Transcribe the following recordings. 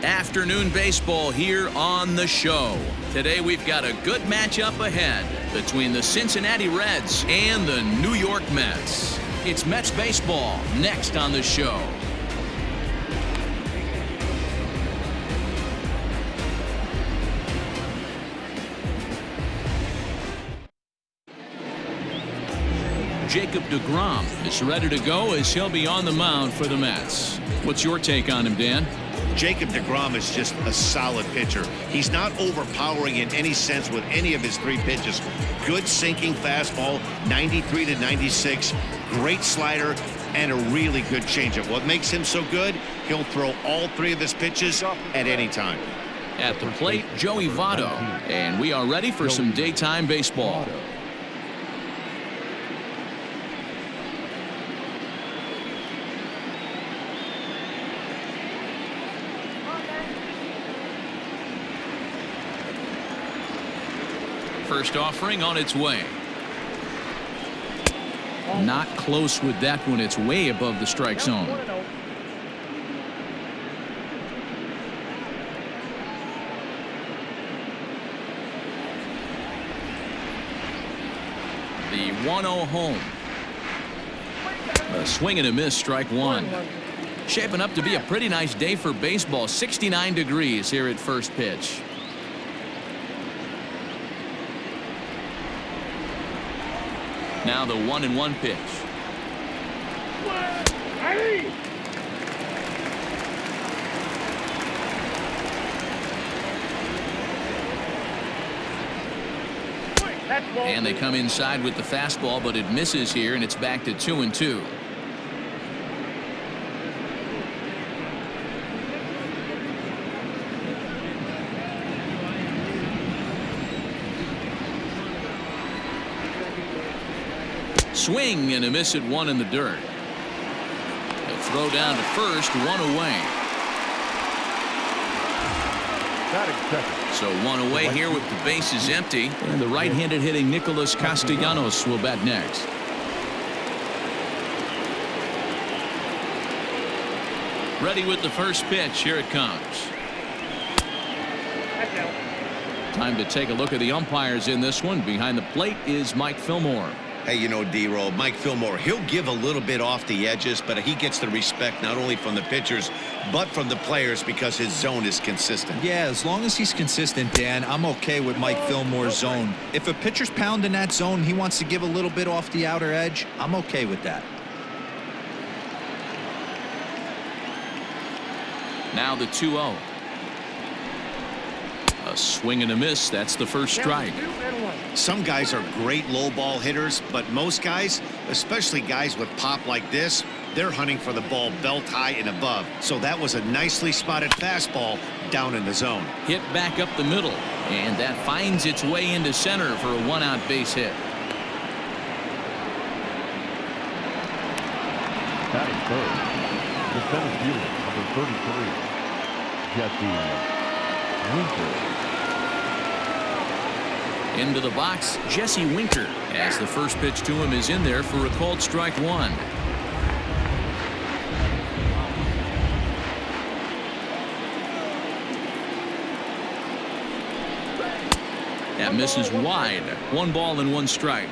Afternoon baseball here on the show. Today we've got a good matchup ahead between the Cincinnati Reds and the New York Mets. It's Mets baseball next on the show. Jacob deGrom is ready to go as he'll be on the mound for the Mets. What's your take on him, Dan? Jacob deGrom is just a solid pitcher. He's not overpowering in any sense with any of his three pitches. Good sinking fastball, 93 to 96, great slider, and a really good changeup. What makes him so good? He'll throw all three of his pitches at any time. At the plate, Joey Votto, and we are ready for some daytime baseball. First offering on its way. Not close with that one. It's way above the strike zone. The 1-0 home. A swing and a miss, strike one. Shaping up to be a pretty nice day for baseball. 69 degrees here at first pitch. Now the 1-1 pitch. And they come inside with the fastball, but it misses here, and it's back to 2-2. Swing and a miss at one in the dirt. A throw down to first, one away. So one away here with the bases empty, and the right-handed hitting Nicholas Castellanos will bat next. Ready with the first pitch. Here it comes. Time to take a look at the umpires in this one. Behind the plate is Mike Fillmore. Hey, you know, D-Roll, Mike Fillmore, he'll give a little bit off the edges, but he gets the respect not only from the pitchers, but from the players because his zone is consistent. Yeah, as long as he's consistent, Dan, I'm okay with Mike Fillmore's zone. If a pitcher's pounding that zone, he wants to give a little bit off the outer edge, I'm okay with that. Now the 2-0. A swing and a miss. That's the first strike. Some guys are great low ball hitters, but most guys, especially guys with pop like this, they're hunting for the ball belt high and above. So that was a nicely spotted fastball down in the zone. Hit back up the middle, and that finds its way into center for a one-out base hit. Batting third, the center fielder, number 33, Jesse Winker. Into the box, Jesse Winker, as the first pitch to him is in there for a called strike one. That misses wide. 1 ball and 1 strike.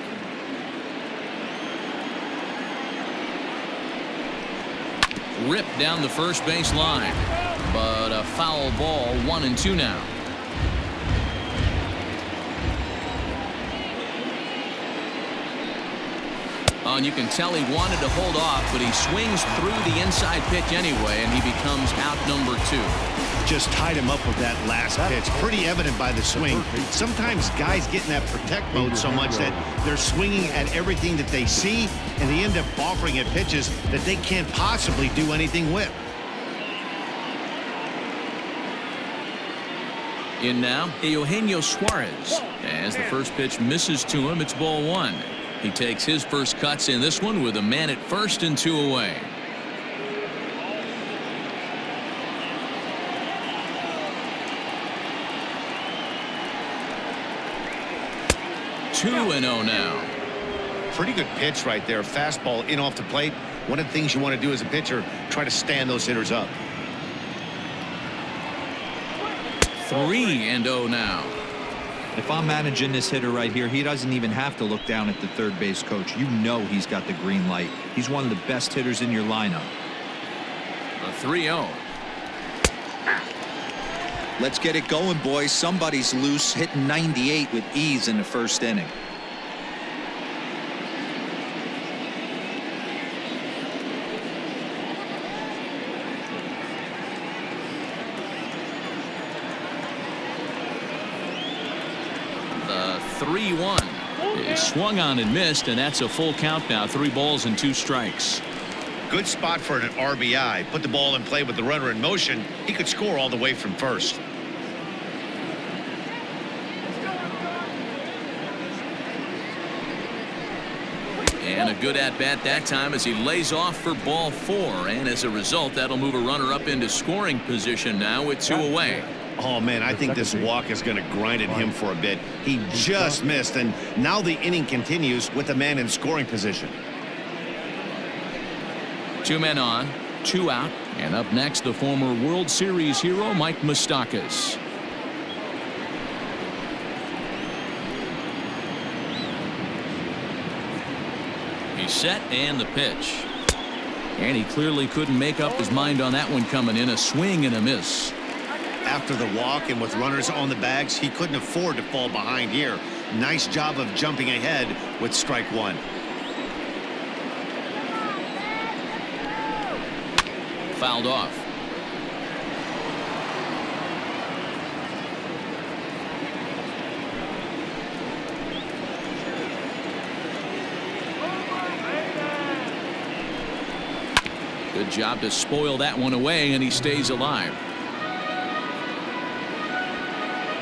Ripped down the first base line, but a foul ball. 1-2 now. And you can tell he wanted to hold off, but he swings through the inside pitch anyway, and he becomes out number 2. Just tied him up with that last pitch. Pretty evident by the swing. Sometimes guys get in that protect mode so much that they're swinging at everything that they see, and they end up offering at pitches that they can't possibly do anything with. In now, Eugenio Suarez. As the first pitch misses to him, it's ball 1. He takes his first cuts in this one with a man at first and 2 away. 2-0 now. Pretty good pitch right there. Fastball in off the plate. One of the things you want to do as a pitcher, try to stand those hitters up. 3-0 now. If I'm managing this hitter right here, he doesn't even have to look down at the third base coach. You know he's got the green light. He's one of the best hitters in your lineup. A 3-0. Let's get it going, boys. Somebody's loose, hitting 98 with ease in the first inning. The 3-1 is swung on and missed, and that's a full count now. 3 balls and 2 strikes. Good spot for an RBI. Put the ball in play with the runner in motion. He could score all the way from first. And a good at-bat that time as he lays off for ball 4. And as a result, that'll move a runner up into scoring position now with 2 away. Oh, man, I think this walk is going to grind at him for a bit. He just missed, and now the inning continues with the man in scoring position. 2 men on, 2 out, and up next, the former World Series hero, Mike Moustakas. He's set, and the pitch. And he clearly couldn't make up his mind on that one coming in. A swing and a miss. After the walk and with runners on the bags, he couldn't afford to fall behind here. Nice job of jumping ahead with strike 1. Fouled off. Good job to spoil that one away, and he stays alive.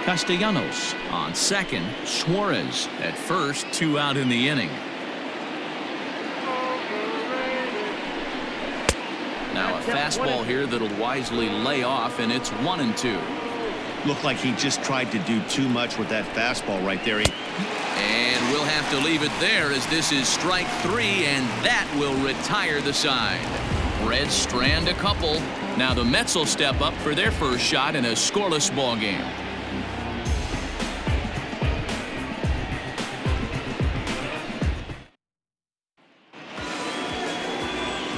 Castellanos on second. Suarez at first. 2 out in the inning. Now a fastball here that'll wisely lay off, and it's 1-2. Looked like he just tried to do too much with that fastball right there. And we'll have to leave it there as this is strike 3, and that will retire the side. Reds strand a couple. Now the Mets will step up for their first shot in a scoreless ball game.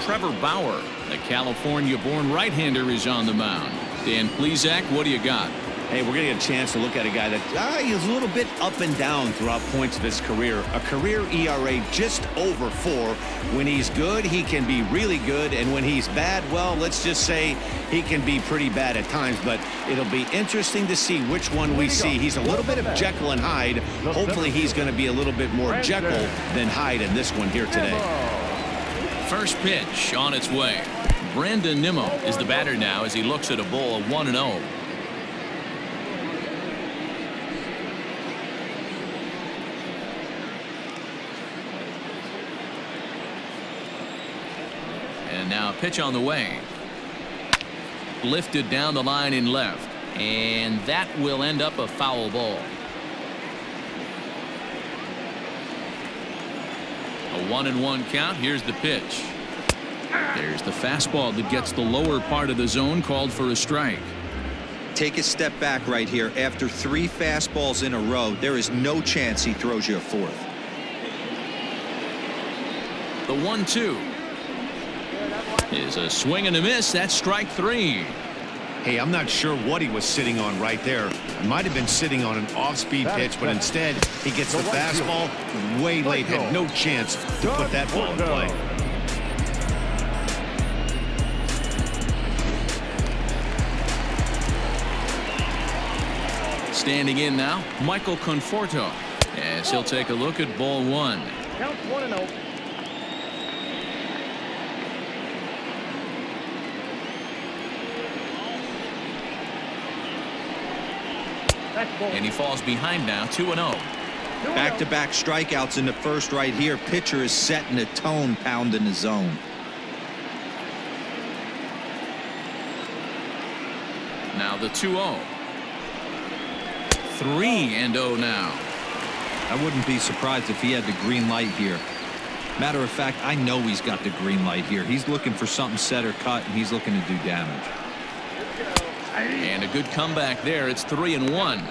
Trevor Bauer, the California-born right-hander, is on the mound. Dan Plesac, what do you got? Hey, we're going to get a chance to look at a guy that he's a little bit up and down throughout points of his career. A career ERA just over 4. When he's good, he can be really good. And when he's bad, well, let's just say he can be pretty bad at times. But it'll be interesting to see which one we see. He's a little bit of Jekyll and Hyde. Hopefully he's going to be a little bit more Jekyll than Hyde in this one here today. First pitch on its way. Brandon Nimmo is the batter now as he looks at a ball of 1-0. And now a pitch on the way. Lifted down the line in left. And that will end up a foul ball. A 1-1 count. Here's the pitch. There's the fastball that gets the lower part of the zone, called for a strike. Take a step back right here. After 3 fastballs in a row, there is no chance he throws you a 4th. The 1-2 is a swing and a miss. That's strike 3. Hey, I'm not sure what he was sitting on right there. It might have been sitting on an off-speed pitch, but instead he gets the fastball way late. Had no chance to put that ball in play. Standing in now, Michael Conforto, as he'll take a look at ball 1. Count 1-0. And he falls behind now, 2-0. Back-to-back strikeouts in the first right here. Pitcher is setting the tone, pounding the zone. Now the 2-0. 3-0 now. I wouldn't be surprised if he had the green light here. Matter of fact, I know he's got the green light here. He's looking for something set or cut, and he's looking to do damage. And a good comeback there. It's 3-1.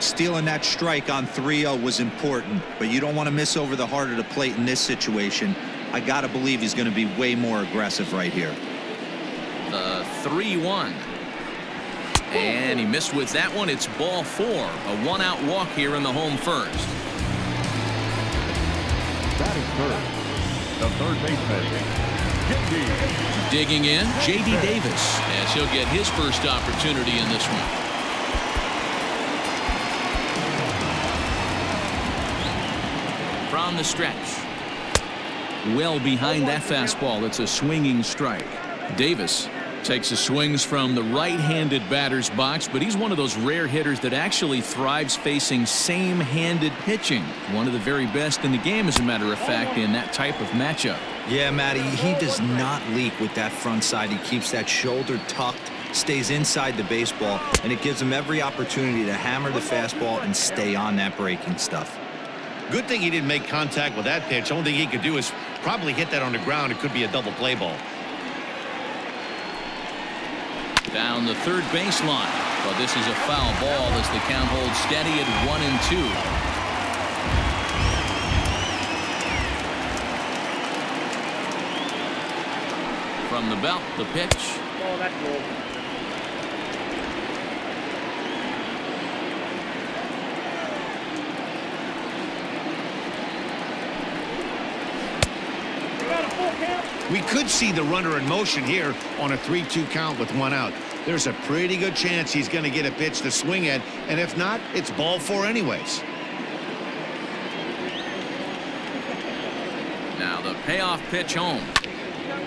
Stealing that strike on 3-0 was important, but you don't want to miss over the heart of the plate in this situation. I got to believe he's going to be way more aggressive right here. The 3-1. And he missed with that one. It's ball 4. A one-out walk here in the home first. Batting first, the third baseman, J.D. Digging in, J.D. Davis, as he'll get his first opportunity in this one. From the stretch. Well behind that fastball. It's a swinging strike. Davis takes his swings from the right-handed batter's box, but he's one of those rare hitters that actually thrives facing same-handed pitching. One of the very best in the game, as a matter of fact, in that type of matchup. Yeah, Matty, he does not leak with that front side. He keeps that shoulder tucked, stays inside the baseball, and it gives him every opportunity to hammer the fastball and stay on that breaking stuff. Good thing he didn't make contact with that pitch. Only thing he could do is probably hit that on the ground. It could be a double play ball. Down the third baseline. But this is a foul ball as the count holds steady at 1-2. From the belt, the pitch. Oh, that's low. We could see the runner in motion here on a 3-2 count with 1 out. There's a pretty good chance he's going to get a pitch to swing at, and if not, it's ball 4 anyways. Now the payoff pitch home.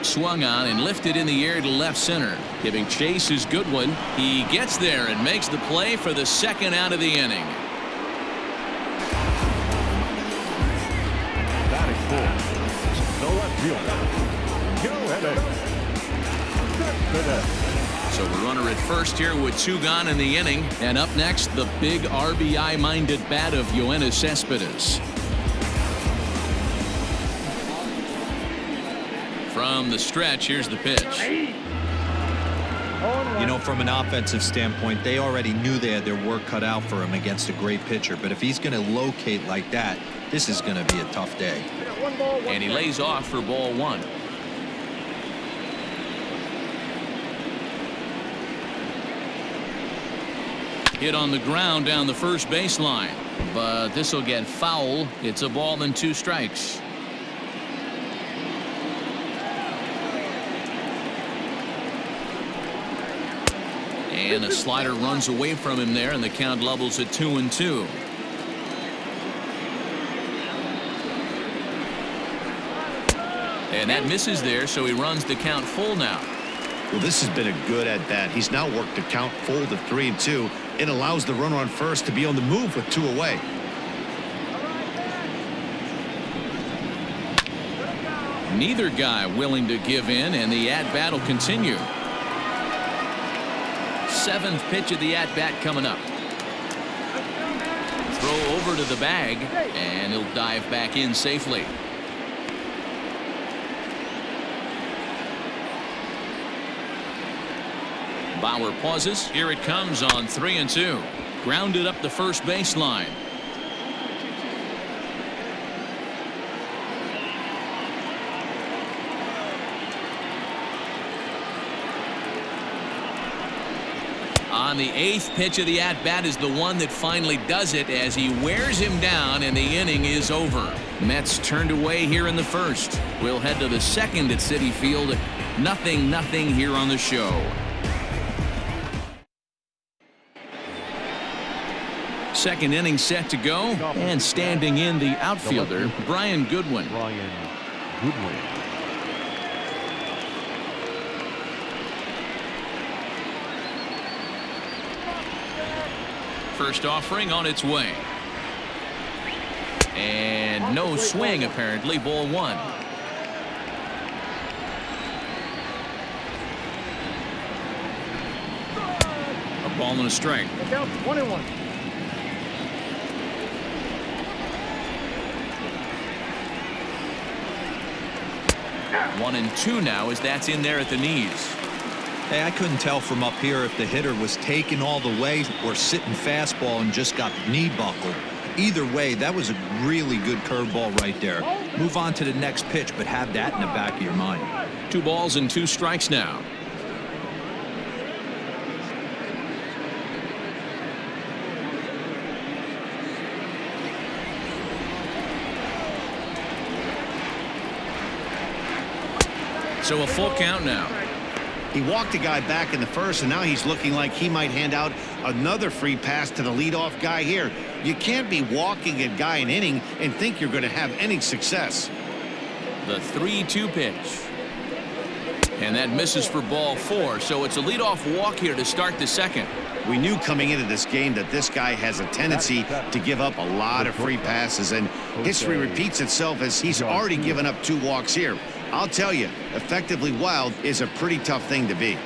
Swung on and lifted in the air to left center. Giving chase is Goodwin. He gets there and makes the play for the second out of the inning. batting fourth, the left fielder, So a runner at first here with 2 gone in the inning. And up next, the big RBI-minded bat of Yoenis Cespedes. From the stretch, here's the pitch. You know, from an offensive standpoint, they already knew they had their work cut out for him against a great pitcher. But if he's going to locate like that, this is going to be a tough day. And he lays off for ball 1. Hit on the ground down the first baseline, but this will get foul. It's a ball and 2 strikes. And a slider runs away from him there, and the count levels at 2-2. And that misses there, so he runs the count full now. Well, this has been a good at-bat. He's now worked the count full to 3-2. It allows the runner on first to be on the move with 2 away. Neither guy willing to give in, and the at-bat will continue. 7th pitch of the at-bat coming up. Throw over to the bag, and he'll dive back in safely. Bauer pauses. Here it comes on 3-2. Grounded up the first baseline. On the 8th pitch of the at-bat is the one that finally does it as he wears him down, and the inning is over. Mets turned away here in the first. We'll head to the second at Citi Field. 0-0 here on the show. Second inning set to go, and standing in the outfielder, Brian Goodwin. First offering on its way. And no swing, apparently. Ball 1. A ball and a strike. 1-1. 1-2 now, as that's in there at the knees. Hey, I couldn't tell from up here if the hitter was taking all the way or sitting fastball and just got knee buckled. Either way, that was a really good curveball right there. Move on to the next pitch, but have that in the back of your mind. 2 balls and 2 strikes now. So a full count now. He walked a guy back in the first, and now he's looking like he might hand out another free pass to the leadoff guy here. You can't be walking a guy an inning and think you're going to have any success. The 3-2 pitch. And that misses for ball 4, so it's a leadoff walk here to start the second. We knew coming into this game that this guy has a tendency to give up a lot of free passes, and history repeats itself as he's already given up 2 walks here. I'll tell you, effectively wild is a pretty tough thing to be.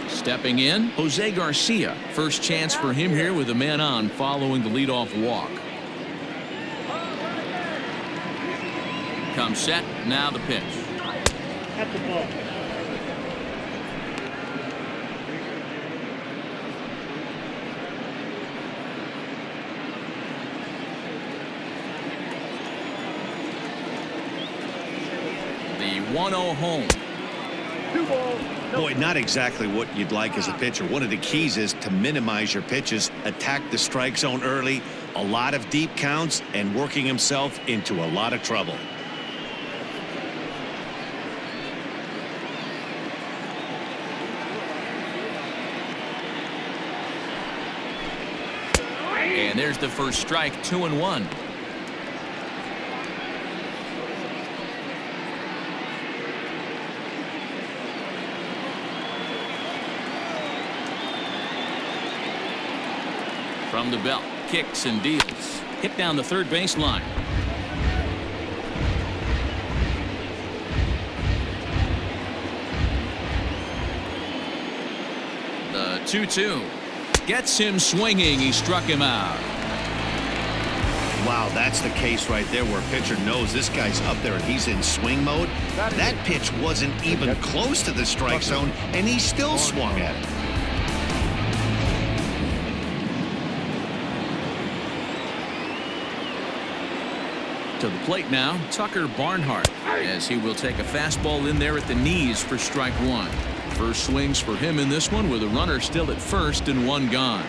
Stepping in, Jose Garcia. First chance for him here with a man on following the leadoff walk. Comes set, now the pitch. At the ball. The 1-0 home. 2 balls. No. Boy, not exactly what you'd like as a pitcher. One of the keys is to minimize your pitches, attack the strike zone early, a lot of deep counts, and working himself into a lot of trouble. And there's the first strike, 2-1. From the belt, kicks and deals. Hit down the third baseline. The 2-2. Gets him swinging. He struck him out. Wow, that's the case right there where a pitcher knows this guy's up there and he's in swing mode. That pitch wasn't even close to the strike zone, and he still swung at it. To the plate now, Tucker Barnhart, as he will take a fastball in there at the knees for strike 1. First swings for him in this one with a runner still at first and 1 gone.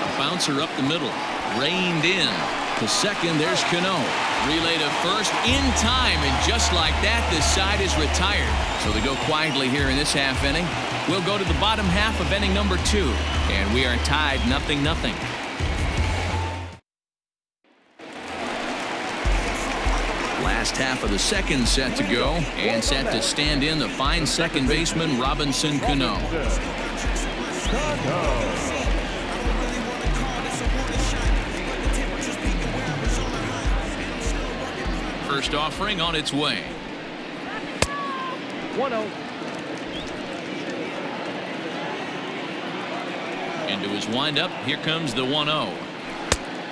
A bouncer up the middle, reined in. To second, there's Cano. Relay to first in time, and just like that, the side is retired. So they go quietly here in this half inning. We'll go to the bottom half of inning number 2, and we are tied 0-0. Last half of the second set to go, and set to stand in the fine second baseman Robinson Cano. First offering on its way. 1-0. Into his windup, here comes the 1-0.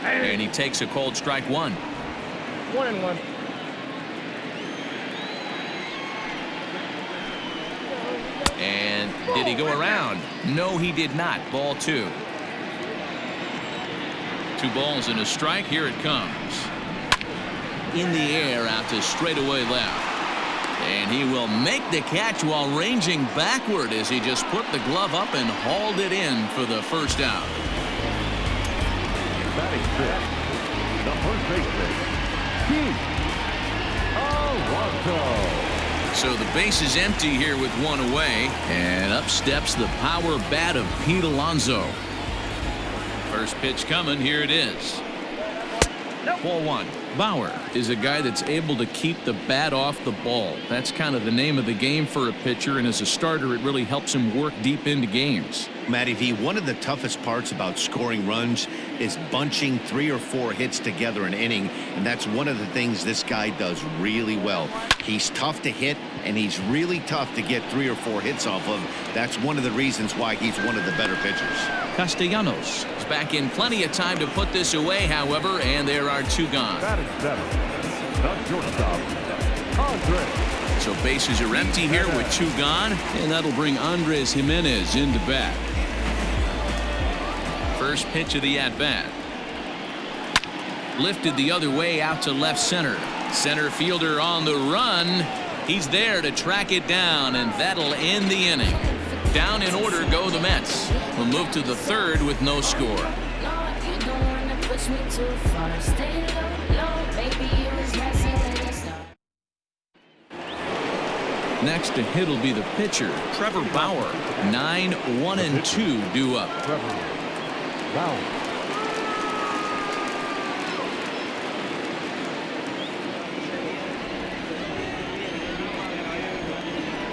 And he takes a cold strike 1. 1-1. And did he go around? No, he did not. Ball 2. 2 balls and a strike. Here it comes. In the air out to straightaway left. And he will make the catch while ranging backward as he just put the glove up and hauled it in for the first out. Batting fifth, the first baseman, Alonso. So the base is empty here with 1 away, and up steps the power bat of Pete Alonso. First pitch coming, here it is. Ball 1. Bauer is a guy that's able to keep the bat off the ball. That's kind of the name of the game for a pitcher, and as a starter, it really helps him work deep into games. Matty V, one of the toughest parts about scoring runs is bunching 3 or 4 hits together an inning, and that's one of the things this guy does really well. He's tough to hit, and he's really tough to get 3 or 4 hits off of. That's one of the reasons why he's one of the better pitchers. Castellanos is back in plenty of time to put this away, however, and there are 2 gone. That is 7. The shortstop, Andre. So bases are empty here with 2 gone, and that'll bring Andres Jimenez into bat. First pitch of the at-bat. Lifted the other way out to left center. Center fielder on the run. He's there to track it down, and that'll end the inning. Down in order go the Mets. We'll move to the 3rd with no score. Next to hit will be the pitcher, Trevor Bauer. 9-1-2 due up. Bauer.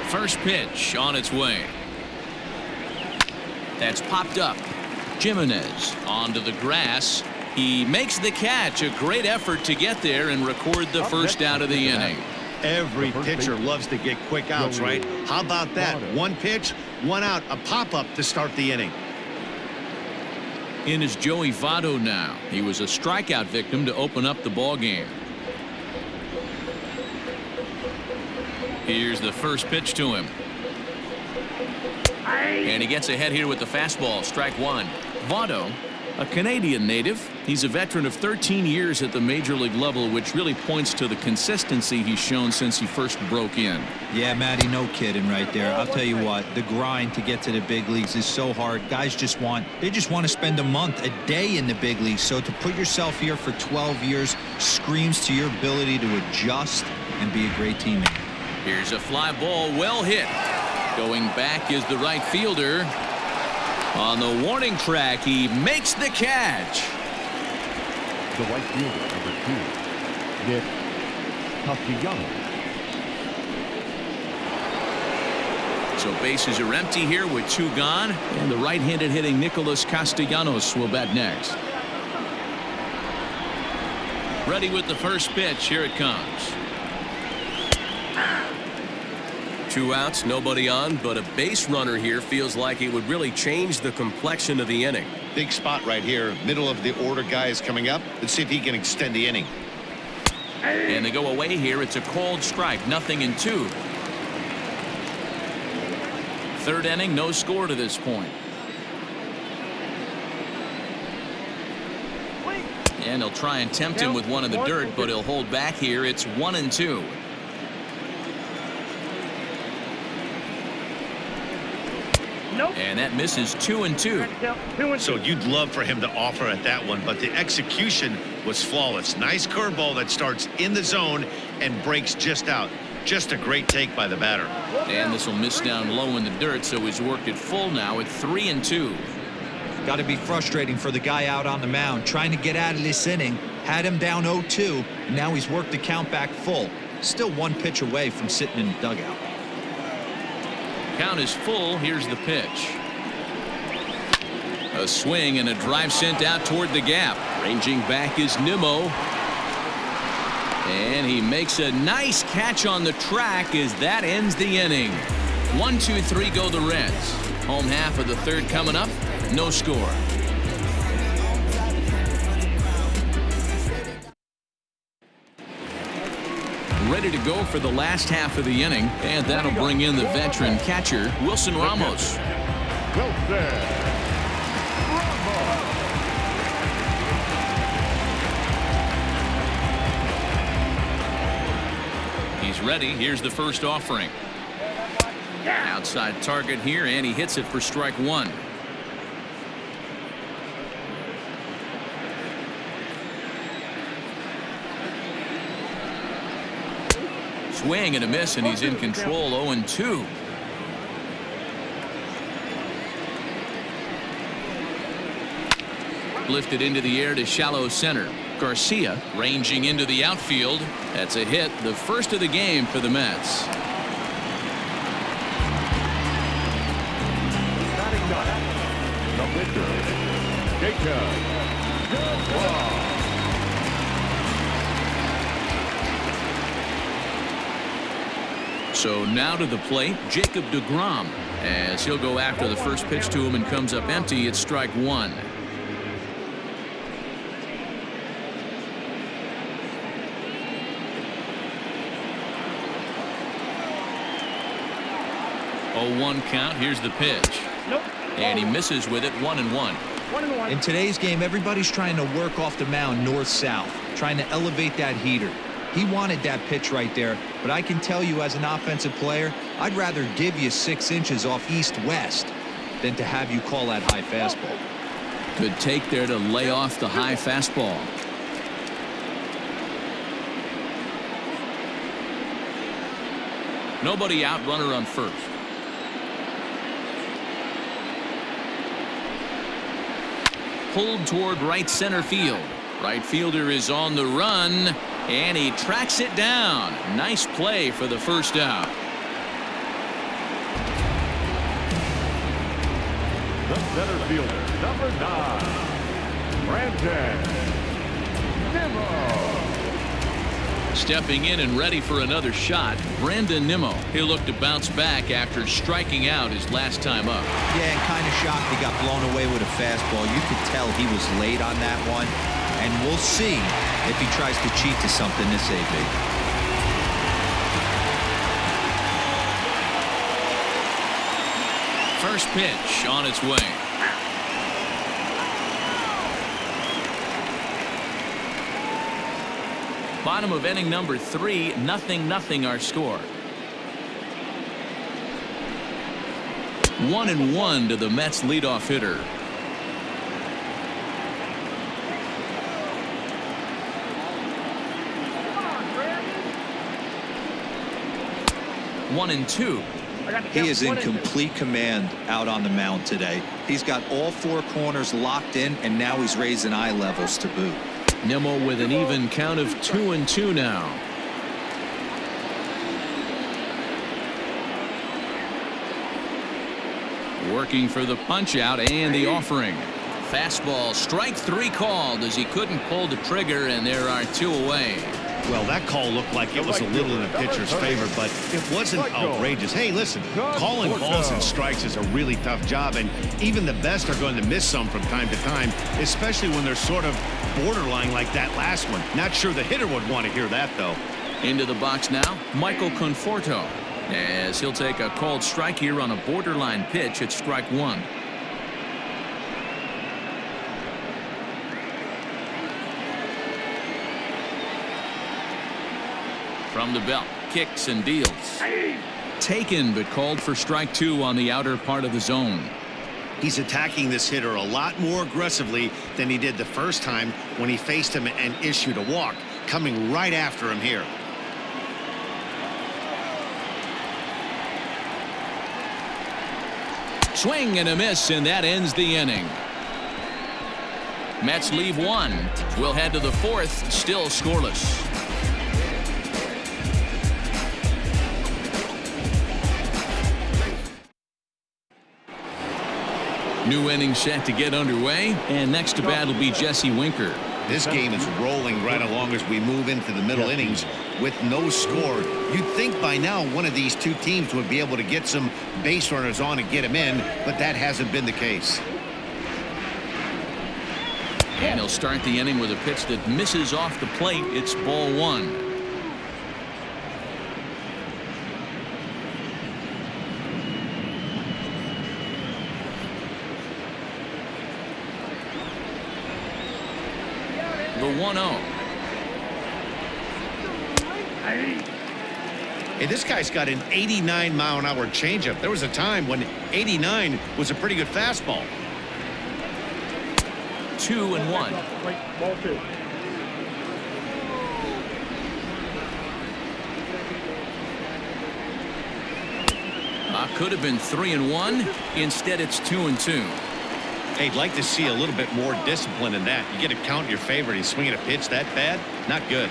First pitch on its way. That's popped up. Jimenez onto the grass. He makes the catch. A great effort to get there and record the first out of the inning. Every pitcher loves to get quick outs, right? How about that? 1 pitch, 1 out, a pop-up to start the inning. In is Joey Votto now. He was a strikeout victim to open up the ball game. Here's the first pitch to him. And he gets ahead here with the fastball. Strike 1. Votto, a Canadian native. He's a veteran of 13 years at the major league level, which really points to the consistency he's shown since he first broke in. Yeah, Matty, no kidding right there. I'll tell you what, the grind to get to the big leagues is so hard. Guys just want to spend a month, a day in the big leagues. So to put yourself here for 12 years screams to your ability to adjust and be a great teammate. Here's a fly ball, well hit. Going back is the right fielder. On the warning track, he makes the catch. The right fielder, number 2, Nick Castellanos. So bases are empty here with 2 gone, and the right-handed hitting Nicholas Castellanos will bat next. Ready with the first pitch. Here it comes. 2 outs, nobody on, but a base runner here feels like it would really change the complexion of the inning. Big spot right here. Middle of the order guy is coming up. Let's see if he can extend the inning. And they go away here. It's a called strike. 0-2. 3rd inning, no score to this point. And they'll try and tempt him with one in the dirt, but he'll hold back here. It's 1-2. Nope. And that misses 2-2. So you'd love for him to offer at that one, but the execution was flawless. Nice curveball that starts in the zone and breaks just out. Just a great take by the batter. And this will miss down low in the dirt, so he's worked it full now at 3-2. Got to be frustrating for the guy out on the mound trying to get out of this inning. Had him down 0-2, and now he's worked the count back full. Still 1 pitch away from sitting in the dugout. Count is full. Here's the pitch. A swing and a drive sent out toward the gap. Ranging back is Nimmo. And he makes a nice catch on the track as that ends the inning. 1-2-3 go the Reds. Home half of the 3rd coming up. No score. Ready to go for the last half of the inning, and that'll bring in the veteran catcher, Wilson Ramos. He's ready. Here's the first offering. Outside target here, and he hits it for strike 1. Swing and a miss, and he's in control. 0-2. Lifted into the air to shallow center. Garcia ranging into the outfield. That's a hit, the first of the game for the Mets. Batting 9, pitcher, Jacob Glock. So now to the plate, Jacob DeGrom, as he'll go after the first pitch to him and comes up empty. It's strike one. Oh, 1 count. Here's the pitch. Nope. And he misses with it. 1-1. 1-1. In today's game, everybody's trying to work off the mound north-south, trying to elevate that heater. He wanted that pitch right there, but I can tell you as an offensive player, I'd rather give you 6 inches off east-west than to have you call that high fastball. Good take there to lay off the high fastball. Nobody out, runner on first. Pulled toward right center field. Right fielder is on the run, and he tracks it down. Nice play for the first out. The center fielder, number 9, Brandon Nimmo. Stepping in and ready for another shot, Brandon Nimmo. He'll look to bounce back after striking out his last time up. Yeah, and kind of shocked he got blown away with a fastball. You could tell he was late on that one, and we'll see if he tries to cheat to something this AB. First pitch on its way. Bottom of inning number 3, 0-0 our score. 1-1 to the Mets leadoff hitter. One and two. He is in complete command out on the mound today. He's got all 4 corners locked in, and now he's raising eye levels to boot. Nimmo with an even count of 2-2 now. Working for the punch out and the offering. Fastball, strike 3 called as he couldn't pull the trigger, and there are 2 away. Well, that call looked like it was a little in the pitcher's favor, but it wasn't outrageous. Hey, listen, calling balls and strikes is a really tough job, and even the best are going to miss some from time to time, especially when they're sort of borderline like that last one. Not sure the hitter would want to hear that, though. Into the box now, Michael Conforto, as he'll take a called strike here on a borderline pitch at strike 1. From the belt, kicks and deals. Taken, but called for strike 2 on the outer part of the zone. He's attacking this hitter a lot more aggressively than he did the first time when he faced him and issued a walk, coming right after him here. Swing and a miss, and that ends the inning. Mets leave 1. We'll head to the 4th, still scoreless. New inning set to get underway, and next to bat will be Jesse Winker. This game is rolling right along as we move into the middle innings with no score. You'd think by now one of these 2 teams would be able to get some base runners on and get them in, but that hasn't been the case. And he'll start the inning with a pitch that misses off the plate. It's ball 1. The 1-0. Hey, this guy's got an 89-mile-an-hour changeup. There was a time when 89 was a pretty good fastball. 2-1. Ball 2. Could have been 3-1. Instead, it's 2-2. Hey, I'd like to see a little bit more discipline in that. You get a count in your favor and he's swinging a pitch that bad? Not good.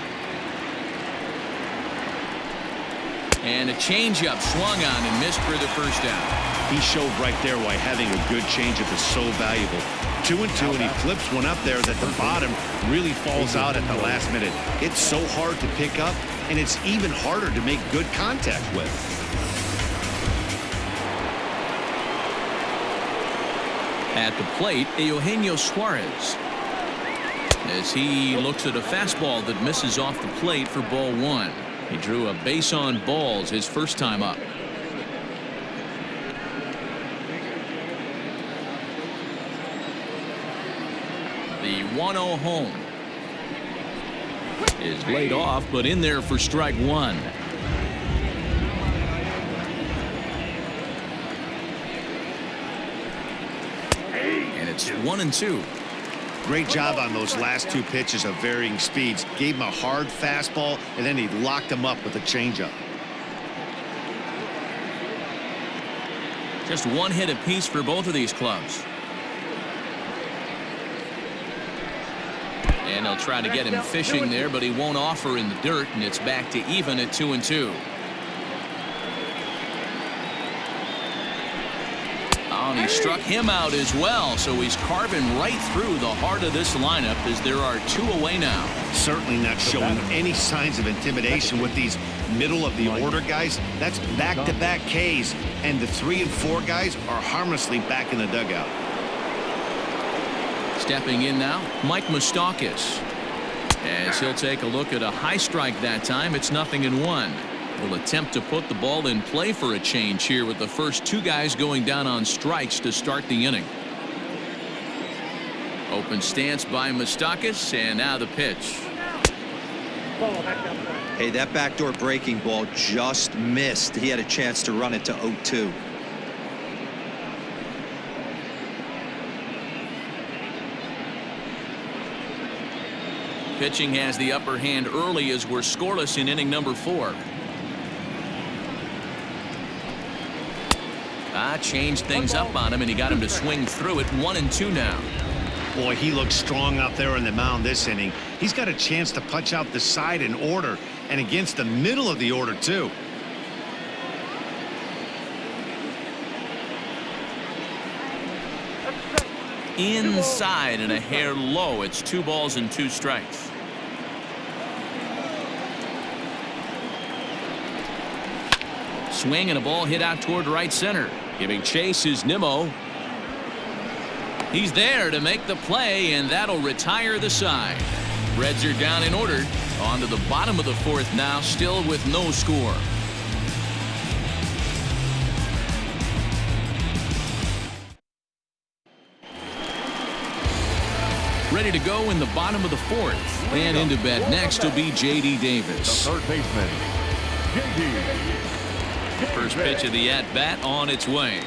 And a changeup swung on and missed for the first out. He showed right there why having a good changeup is so valuable. 2-2, and he flips one up there that the bottom really falls out at the last minute. It's so hard to pick up, and it's even harder to make good contact with. At the plate, Eugenio Suarez, as he looks at a fastball that misses off the plate for ball one. He drew a base on balls his first time up. The 1-0 home is laid off, but in there for strike one. And it's 1-2. Great job on those last two pitches of varying speeds. Gave him a hard fastball, and then he locked him up with a changeup. Just one hit apiece for both of these clubs. And they'll try to get him fishing there, but he won't offer in the dirt, and it's back to even at 2-2. Oh, and he struck him out as well, so he's carving right through the heart of this lineup as there are two away now. Certainly not showing any signs of intimidation with these middle-of-the-order guys. That's back-to-back Ks, and the 3 and 4 guys are harmlessly back in the dugout. Stepping in now, Mike Moustakas, as he'll take a look at a high strike that time. It's 0-1. Will attempt to put the ball in play for a change here with the first two guys going down on strikes to start the inning. Open stance by Moustakas, and now the pitch. Hey, that backdoor breaking ball just missed. He had a chance to run it to 0-2. Pitching has the upper hand early as we're scoreless in inning number 4. Changed things up on him, and he got him to swing through it. 1-2 now. Boy, he looks strong out there in the mound this inning. He's got a chance to punch out the side in order, and against the middle of the order, too. Inside and a hair low. It's 2 balls and 2 strikes. Swing and a ball hit out toward right center. Giving chase is Nimmo. He's there to make the play, and that'll retire the side. Reds are down and ordered. On to the bottom of the 4th now, still with no score. Ready to go in the bottom of the 4th. And into bat next will be J.D. Davis. The third baseman, J.D. First pitch of the at-bat on its way.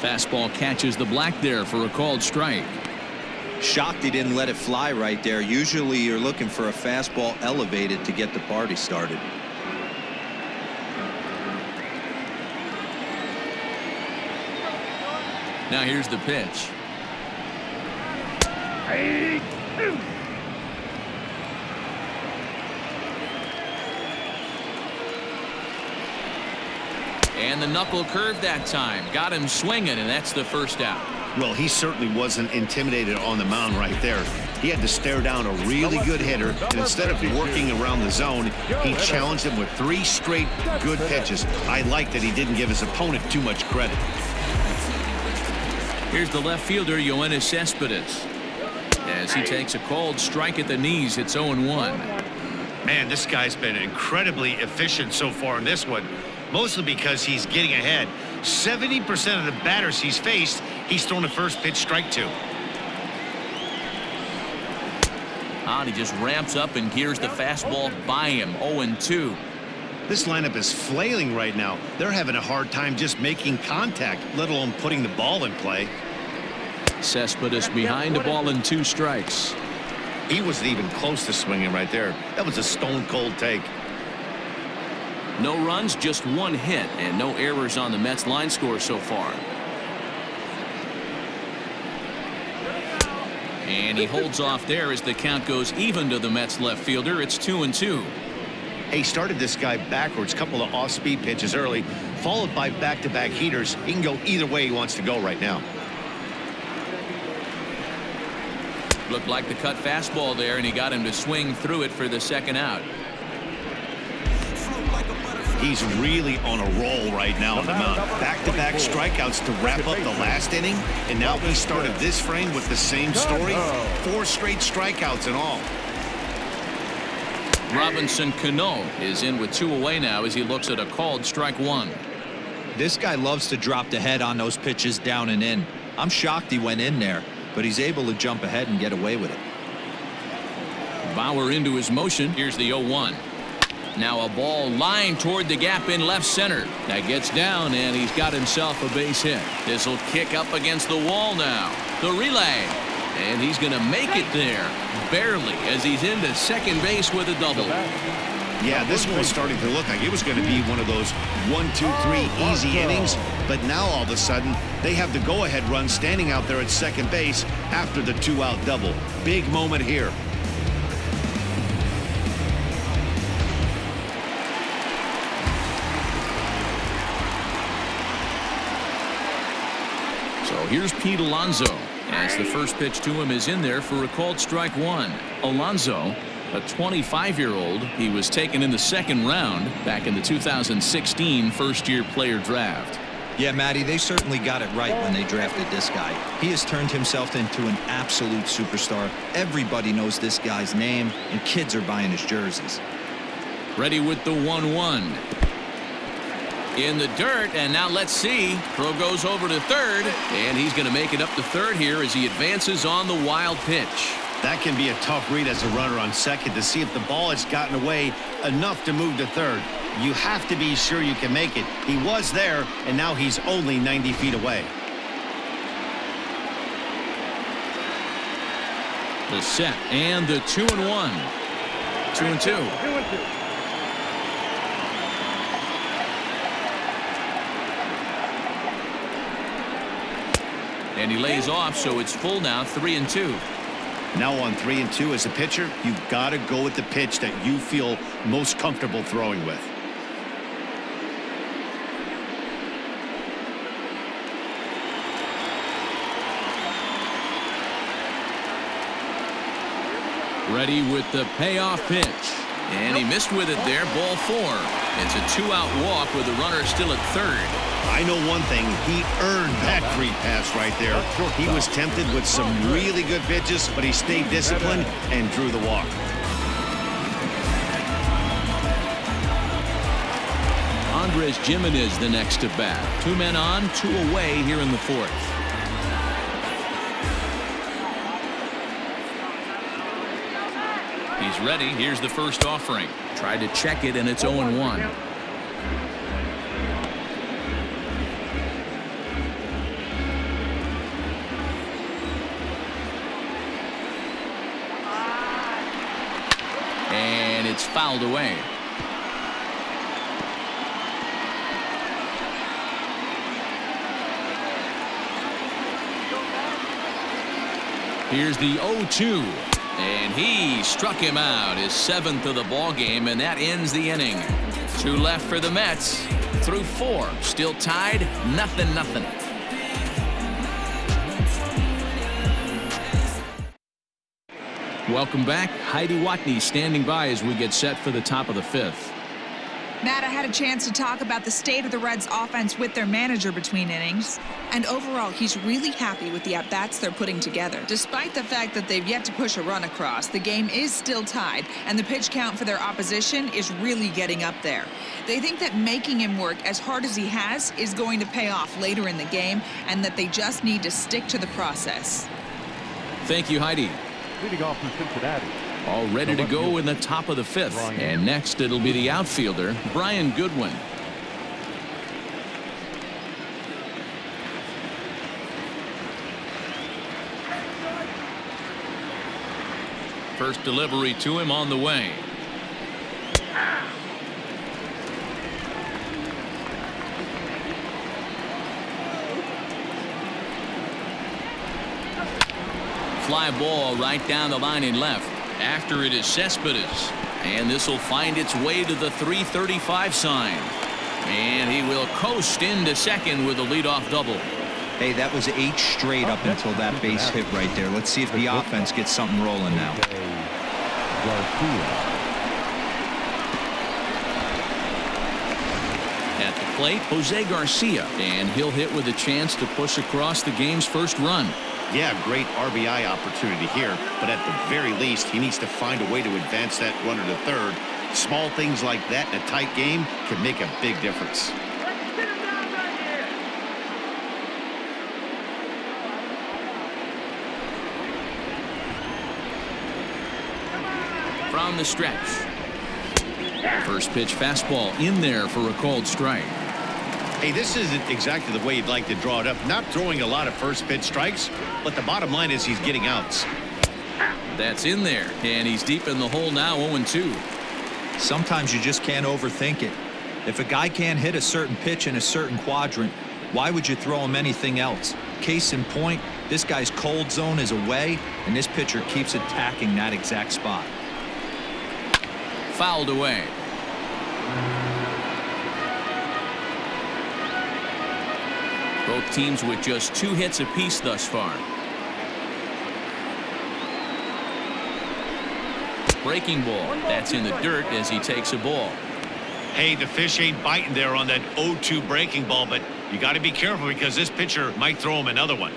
Fastball catches the black there for a called strike. Shocked he didn't let it fly right there. Usually you're looking for a fastball elevated to get the party started. Now here's the pitch. And the knuckle curve that time. Got him swinging, and that's the first out. Well, he certainly wasn't intimidated on the mound right there. He had to stare down a really good hitter, and instead of working around the zone, he challenged him with 3 straight good pitches. I like that he didn't give his opponent too much credit. Here's the left fielder, Yoenis Cespedes. As he takes a called strike at the knees, it's 0-1. Man, this guy's been incredibly efficient so far in this one, mostly because he's getting ahead. 70% of the batters he's faced, he's thrown a first pitch strike to. And he just ramps up and gears the fastball by him. 0-2. This lineup is flailing right now. They're having a hard time just making contact, let alone putting the ball in play. Cespedes behind a ball and 2 strikes. He wasn't even close to swinging right there. That was a stone cold take. No runs, just 1 hit, and no errors on the Mets line score so far. And he holds off there as the count goes even to the Mets left fielder. It's 2-2. He started this guy backwards, couple of off-speed pitches early, followed by back-to-back heaters. He can go either way he wants to go right now. Looked like the cut fastball there, and he got him to swing through it for the second out. He's really on a roll right now on the mound. Back-to-back strikeouts to wrap up the last inning, and now he started this frame with the same story. 4 straight strikeouts in all. Robinson Cano is in with 2 away now as he looks at a called strike 1. This guy loves to drop the head on those pitches down and in. I'm shocked he went in there, but he's able to jump ahead and get away with it. Bauer into his motion. Here's the 0-1. Now a ball lined toward the gap in left center. That gets down, and he's got himself a base hit. This will kick up against the wall now. The relay. And he's going to make it there. Barely, as he's into second base with a double. Yeah, this one was starting to look like it was going to be one of those 1, 2, 3 easy innings. But now all of a sudden, they have the go-ahead run standing out there at second base after the 2-out double. Big moment here. So here's Pete Alonso, as the first pitch to him is in there for a called strike 1. Alonso, a 25-year-old, he was taken in the second round back in the 2016 first-year player draft. Yeah, Matty, they certainly got it right when they drafted this guy. He has turned himself into an absolute superstar. Everybody knows this guy's name, and kids are buying his jerseys. Ready with the 1-1. In the dirt, and now let's see. Throw goes over to third, and he's going to make it up to third here as he advances on the wild pitch. That can be a tough read as a runner on second to see if the ball has gotten away enough to move to third. You have to be sure you can make it. He was there, and now he's only 90 feet away. The set and the 2-1. 2-2. 2-2. And he lays off, so it's full now, 3-2. Now on 3-2 as a pitcher, you've got to go with the pitch that you feel most comfortable throwing with. Ready with the payoff pitch. And he missed with it there, ball 4. It's a 2-out walk with the runner still at third. I know one thing, he earned that free pass right there. He was tempted with some really good pitches, but he stayed disciplined and drew the walk. Andres Gimenez the next to bat. 2 men on, 2 away here in the 4th. He's ready. Here's the first offering. Tried to check it, and it's 0-1. And it's fouled away. Here's the 0-2. And he struck him out, his 7th of the ball game, and that ends the inning. 2 left for the Mets. Through 4, still tied, 0-0. Welcome back. Heidi Watney standing by as we get set for the top of the 5th. Matt, I had a chance to talk about the state of the Reds offense with their manager between innings. And overall, he's really happy with the at-bats they're putting together. Despite the fact that they've yet to push a run across, the game is still tied, and the pitch count for their opposition is really getting up there. They think that making him work as hard as he has is going to pay off later in the game, and that they just need to stick to the process. Thank you, Heidi. Leading off for Cincinnati. All ready to go in the top of the 5th. And next it'll be the outfielder, Brian Goodwin. First delivery to him on the way. Fly ball right down the line in left. After it is Cespedes, and this will find its way to the 335 sign. And he will coast into second with a leadoff double. Hey, that was 8 straight up until that base hit right there. Let's see if the offense gets something rolling now. At the plate, Jose Garcia, and he'll hit with a chance to push across the game's first run. Yeah, great RBI opportunity here, but at the very least, he needs to find a way to advance that runner to third. Small things like that in a tight game can make a big difference. From the stretch. First pitch fastball in there for a called strike. Hey, this isn't exactly the way you'd like to draw it up. Not throwing a lot of first pitch strikes, but the bottom line is he's getting outs. That's in there, and he's deep in the hole now, 0-2. Sometimes you just can't overthink it. If a guy can't hit a certain pitch in a certain quadrant, why would you throw him anything else? Case in point, this guy's cold zone is away, and this pitcher keeps attacking that exact spot. Fouled away. Both teams with just 2 hits apiece thus far. Breaking ball. That's in the dirt as he takes a ball. Hey, the fish ain't biting there on that 0-2 breaking ball, but you got to be careful because this pitcher might throw him another one.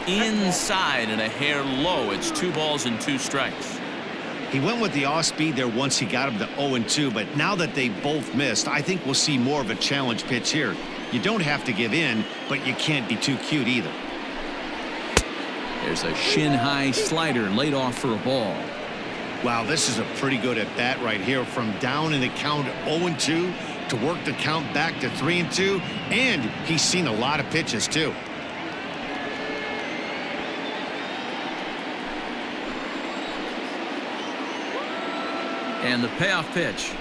Inside and a hair low. It's 2 balls and 2 strikes. He went with the off speed there once he got him to 0-2, but now that they both missed, I think we'll see more of a challenge pitch here. You don't have to give in, but you can't be too cute either. There's a shin-high slider laid off for a ball. Wow, this is a pretty good at bat right here. From down in the count 0-2 to work the count back to 3-2, and he's seen a lot of pitches too. And the payoff pitch.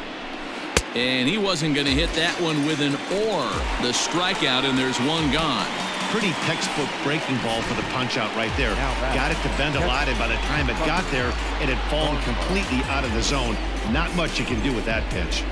And he wasn't going to hit that one with an or. The strikeout, and there's one gone. Pretty textbook breaking ball for the punch out right there. Got it to bend a lot, and by the time it got there, it had fallen completely out of the zone. Not much you can do with that pitch.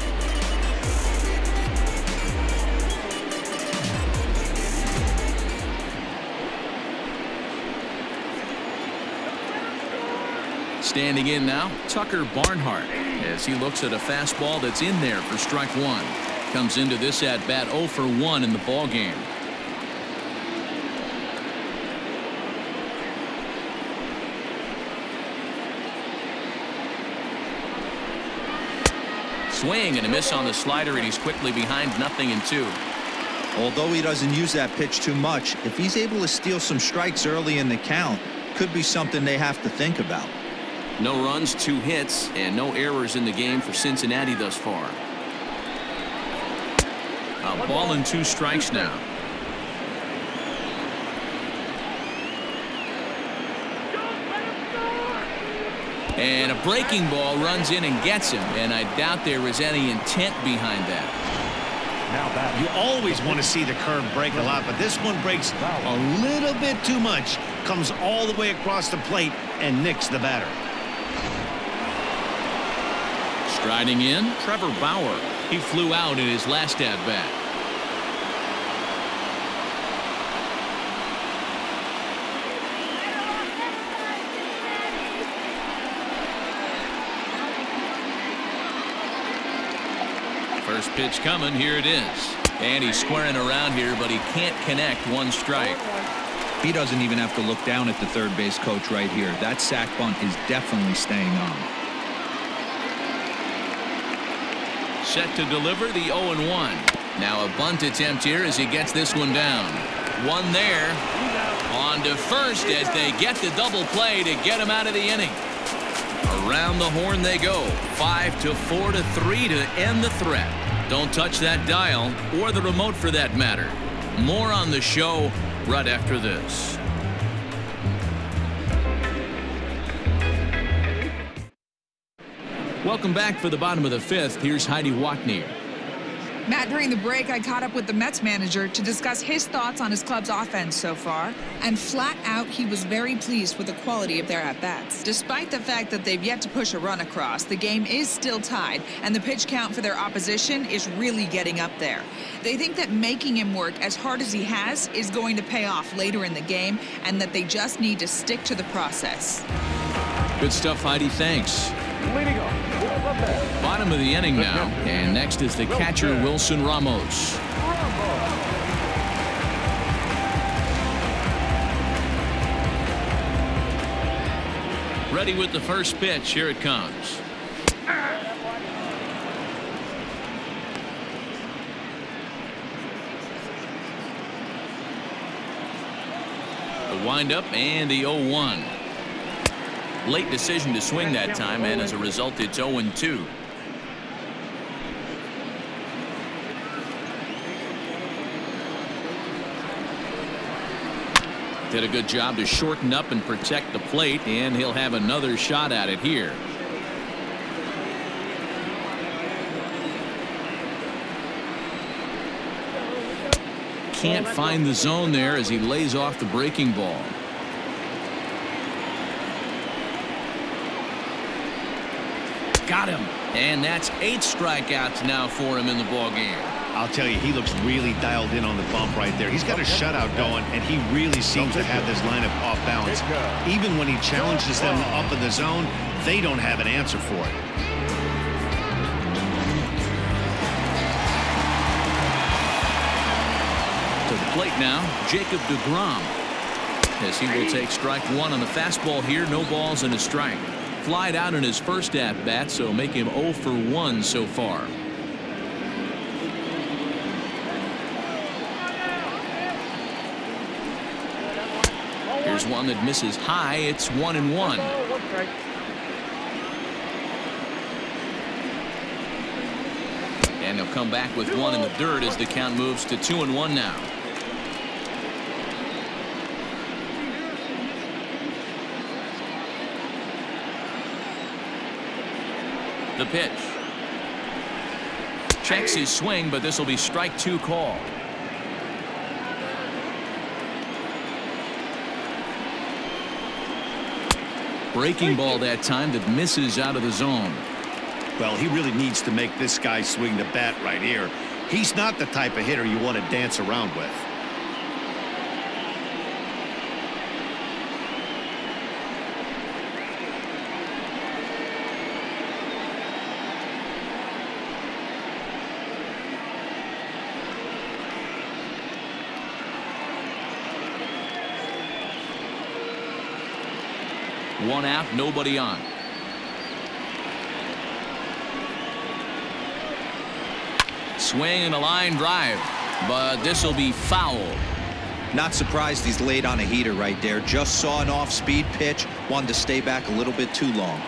Standing in now, Tucker Barnhart, as he looks at a fastball that's in there for strike 1. Comes into this at bat 0 for 1 in the ball game. Swing and a miss on the slider, and he's quickly behind 0-2. Although he doesn't use that pitch too much, if he's able to steal some strikes early in the count, could be something they have to think about. No runs, 2 hits, and no errors in the game for Cincinnati thus far. A ball and 2 strikes now. And a breaking ball runs in and gets him, and I doubt there was any intent behind that. You always want to see the curve break a lot, but this one breaks a little bit too much. Comes all the way across the plate and nicks the batter. Striding in, Trevor Bauer. He flew out in his last at-bat. First pitch coming, here it is. And he's squaring around here, but he can't connect. 1 strike. He doesn't even have to look down at the third base coach right here. That sac bunt is definitely staying on. Set to deliver the 0-1. Now a bunt attempt here as he gets this one down. 1 there. On to first as they get the double play to get him out of the inning. Around the horn they go. 5-4 to 3 to end the threat. Don't touch that dial or the remote for that matter. More on the show right after this. Welcome back for the bottom of the 5th. Here's Heidi Watney. Matt, during the break, I caught up with the Mets manager to discuss his thoughts on his club's offense so far, and flat out, he was very pleased with the quality of their at-bats. Despite the fact that they've yet to push a run across, the game is still tied, and the pitch count for their opposition is really getting up there. They think that making him work as hard as he has is going to pay off later in the game, and that they just need to stick to the process. Good stuff, Heidi. Thanks. Leading off for the Mets. Bottom of the inning now, and next is the catcher, Wilson Ramos. Ready with the first pitch. Here it comes. The windup and the 0-1. Late decision to swing that time, and as a result, it's 0-2. Did a good job to shorten up and protect the plate, and he'll have another shot at it here. Can't find the zone there as he lays off the breaking ball. Got him. And that's 8 strikeouts now for him in the ball game. I'll tell you, he looks really dialed in on the bump right there. He's got a shutout going, and he really seems to have this lineup off balance. Even when he challenges them up in the zone, they don't have an answer for it. To the plate now, Jacob deGrom, as he will take strike 1 on the fastball here. No balls and a strike. Flied out in his first at-bat, so make him 0 for 1 so far. Here's one that misses high. It's 1-1. And he'll come back with 1 in the dirt as the count moves to 2-1 now. The pitch. Checks his swing, but this will be strike 2 call. Breaking ball that time that misses out of the zone. Well, he really needs to make this guy swing the bat right here. He's not the type of hitter you want to dance around with. One out, nobody on. Swing and a line drive, but this will be foul. Not surprised he's laid on a heater right there. Just saw an off-speed pitch. Wanted to stay back a little bit too long.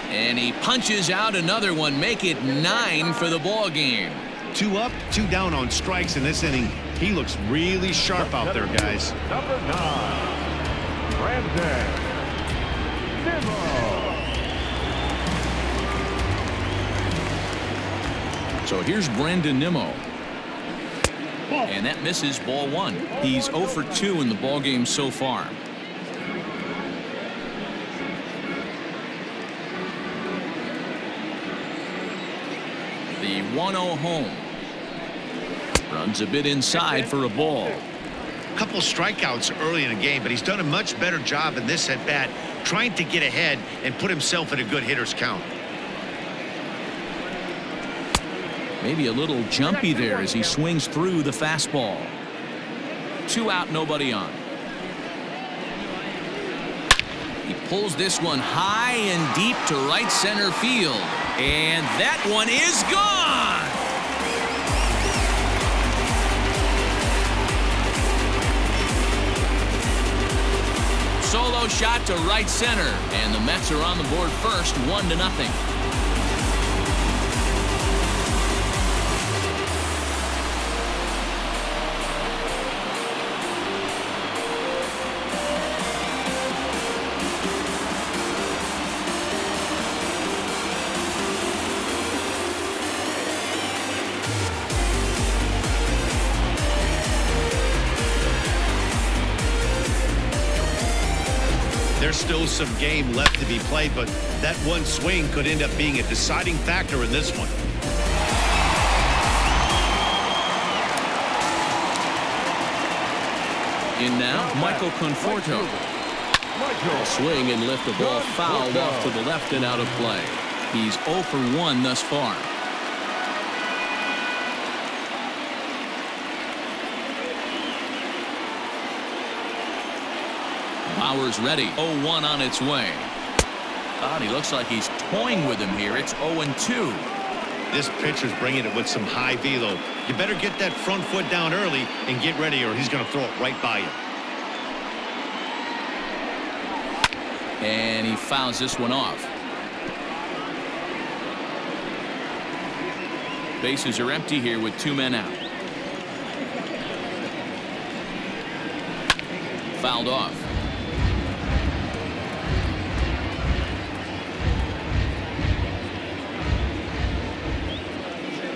And he punches out another one. Make it 9 for the ball game. 2 up, 2 down on strikes in this inning. He looks really sharp out there, guys. Number 9. Brandon Nimmo. So here's Brandon Nimmo. And that misses, ball 1. He's 0 for 2 in the ball game so far. The 1-0 home. Runs a bit inside for a ball. Couple strikeouts early in the game, but he's done a much better job in this at bat, trying to get ahead and put himself in a good hitter's count. Maybe a little jumpy there as he swings through the fastball. 2 out, nobody on. He pulls this one high and deep to right center field, and that one is gone. Solo shot to right center, and the Mets are on the board first, 1-0. There's still some game left to be played, but that one swing could end up being a deciding factor in this one. In now, Michael Conforto. A swing and lift the ball fouled off to the left and out of play. He's 0 for 1 thus far. Bauer's ready. 0-1 on its way. He looks like he's toying with him here. It's 0-2. This pitcher's bringing it with some high velo. You better get that front foot down early and get ready, or he's going to throw it right by you. And he fouls this one off. Bases are empty here with 2 men out. Fouled off.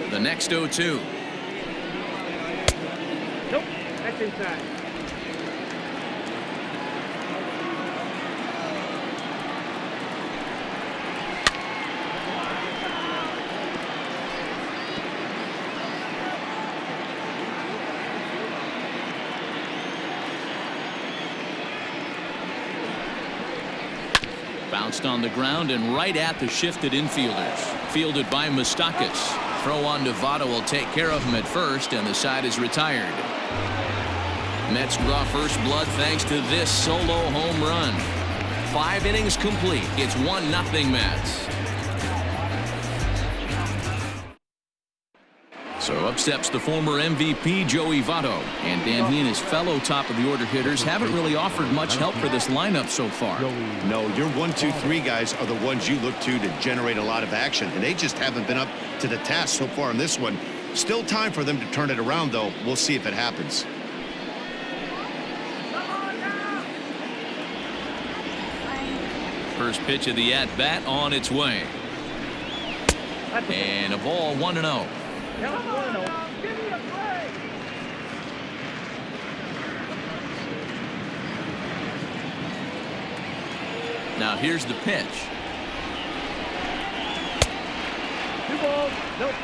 The next 0-2. Nope, that's inside. Bounced on the ground and right at the shifted infielders. Fielded by Moustakas. Throw on Novato will take care of him at first, and the side is retired. Mets draw first blood thanks to this solo home run. 5 innings complete. It's 1-0 Mets. So up steps the former MVP Joey Votto. And Dan, he and his fellow top-of-the-order hitters haven't really offered much help for this lineup so far. No, your 1, 2, 3 guys are the ones you look to generate a lot of action, and they just haven't been up to the task so far in this one. Still time for them to turn it around, though. We'll see if it happens. First pitch of the at-bat on its way. And a ball 1-0. Now here's the pitch.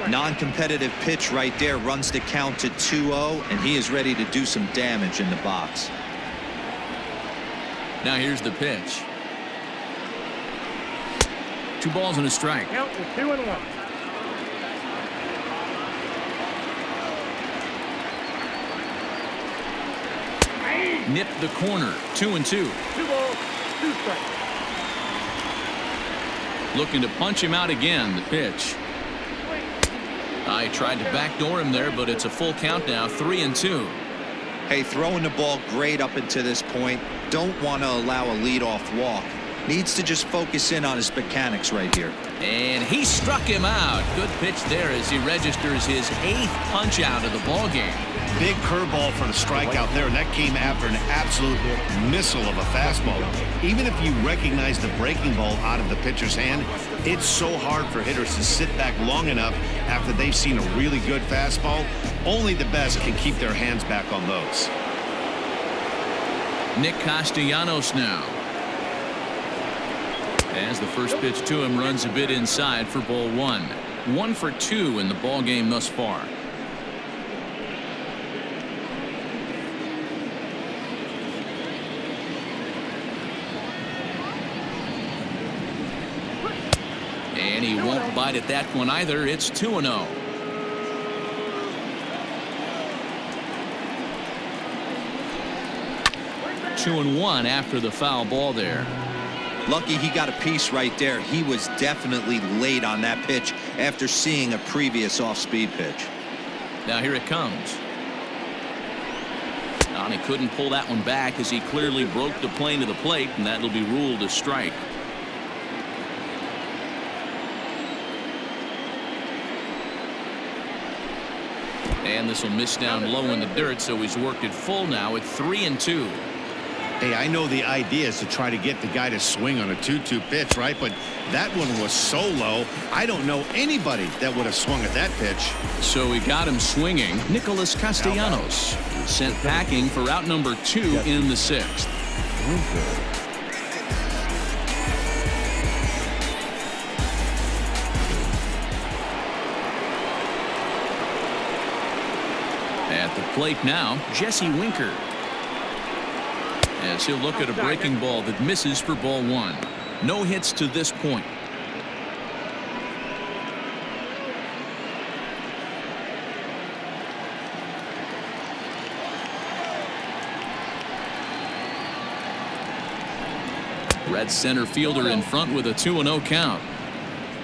Non-competitive pitch right there, runs the count to 2-0, and he is ready to do some damage in the box. Now here's the pitch. 2 balls and a strike. Count is 2-1. Nipped the corner. 2-2. 2 balls, 2 strikes. Looking to punch him out again. The pitch. I tried to backdoor him there, but it's a full count now. 3-2. Hey, throwing the ball great up until this point. Don't want to allow a leadoff walk. Needs to just focus in on his mechanics right here. And he struck him out. Good pitch there as he registers his 8th punch out of the ball game. Big curveball for the strikeout there, and that came after an absolute missile of a fastball. Even if you recognize the breaking ball out of the pitcher's hand, it's so hard for hitters to sit back long enough after they've seen a really good fastball. Only the best can keep their hands back on those. Nick Castellanos now. As the first pitch to him runs a bit inside for ball 1. 1 for 2 in the ball game thus far. And he won't bite at that one either. It's 2-0. Two and 1 after the foul ball there. Lucky he got a piece right there. He was definitely late on that pitch after seeing a previous off-speed pitch. Now here it comes. And he couldn't pull that one back as he clearly broke the plane to the plate, and that'll be ruled a strike. And this will miss down low in the dirt, so he's worked it full now at 3-2. Hey, I know the idea is to try to get the guy to swing on a 2-2 pitch, right? But that one was so low, I don't know anybody that would have swung at that pitch. So he got him swinging. Nicholas Castellanos sent packing for out number 2 in the 6th. At the plate now, Jesse Winker. As he'll look at a breaking ball that misses for ball one. No hits to this point. Red center fielder in front with a 2-0 count.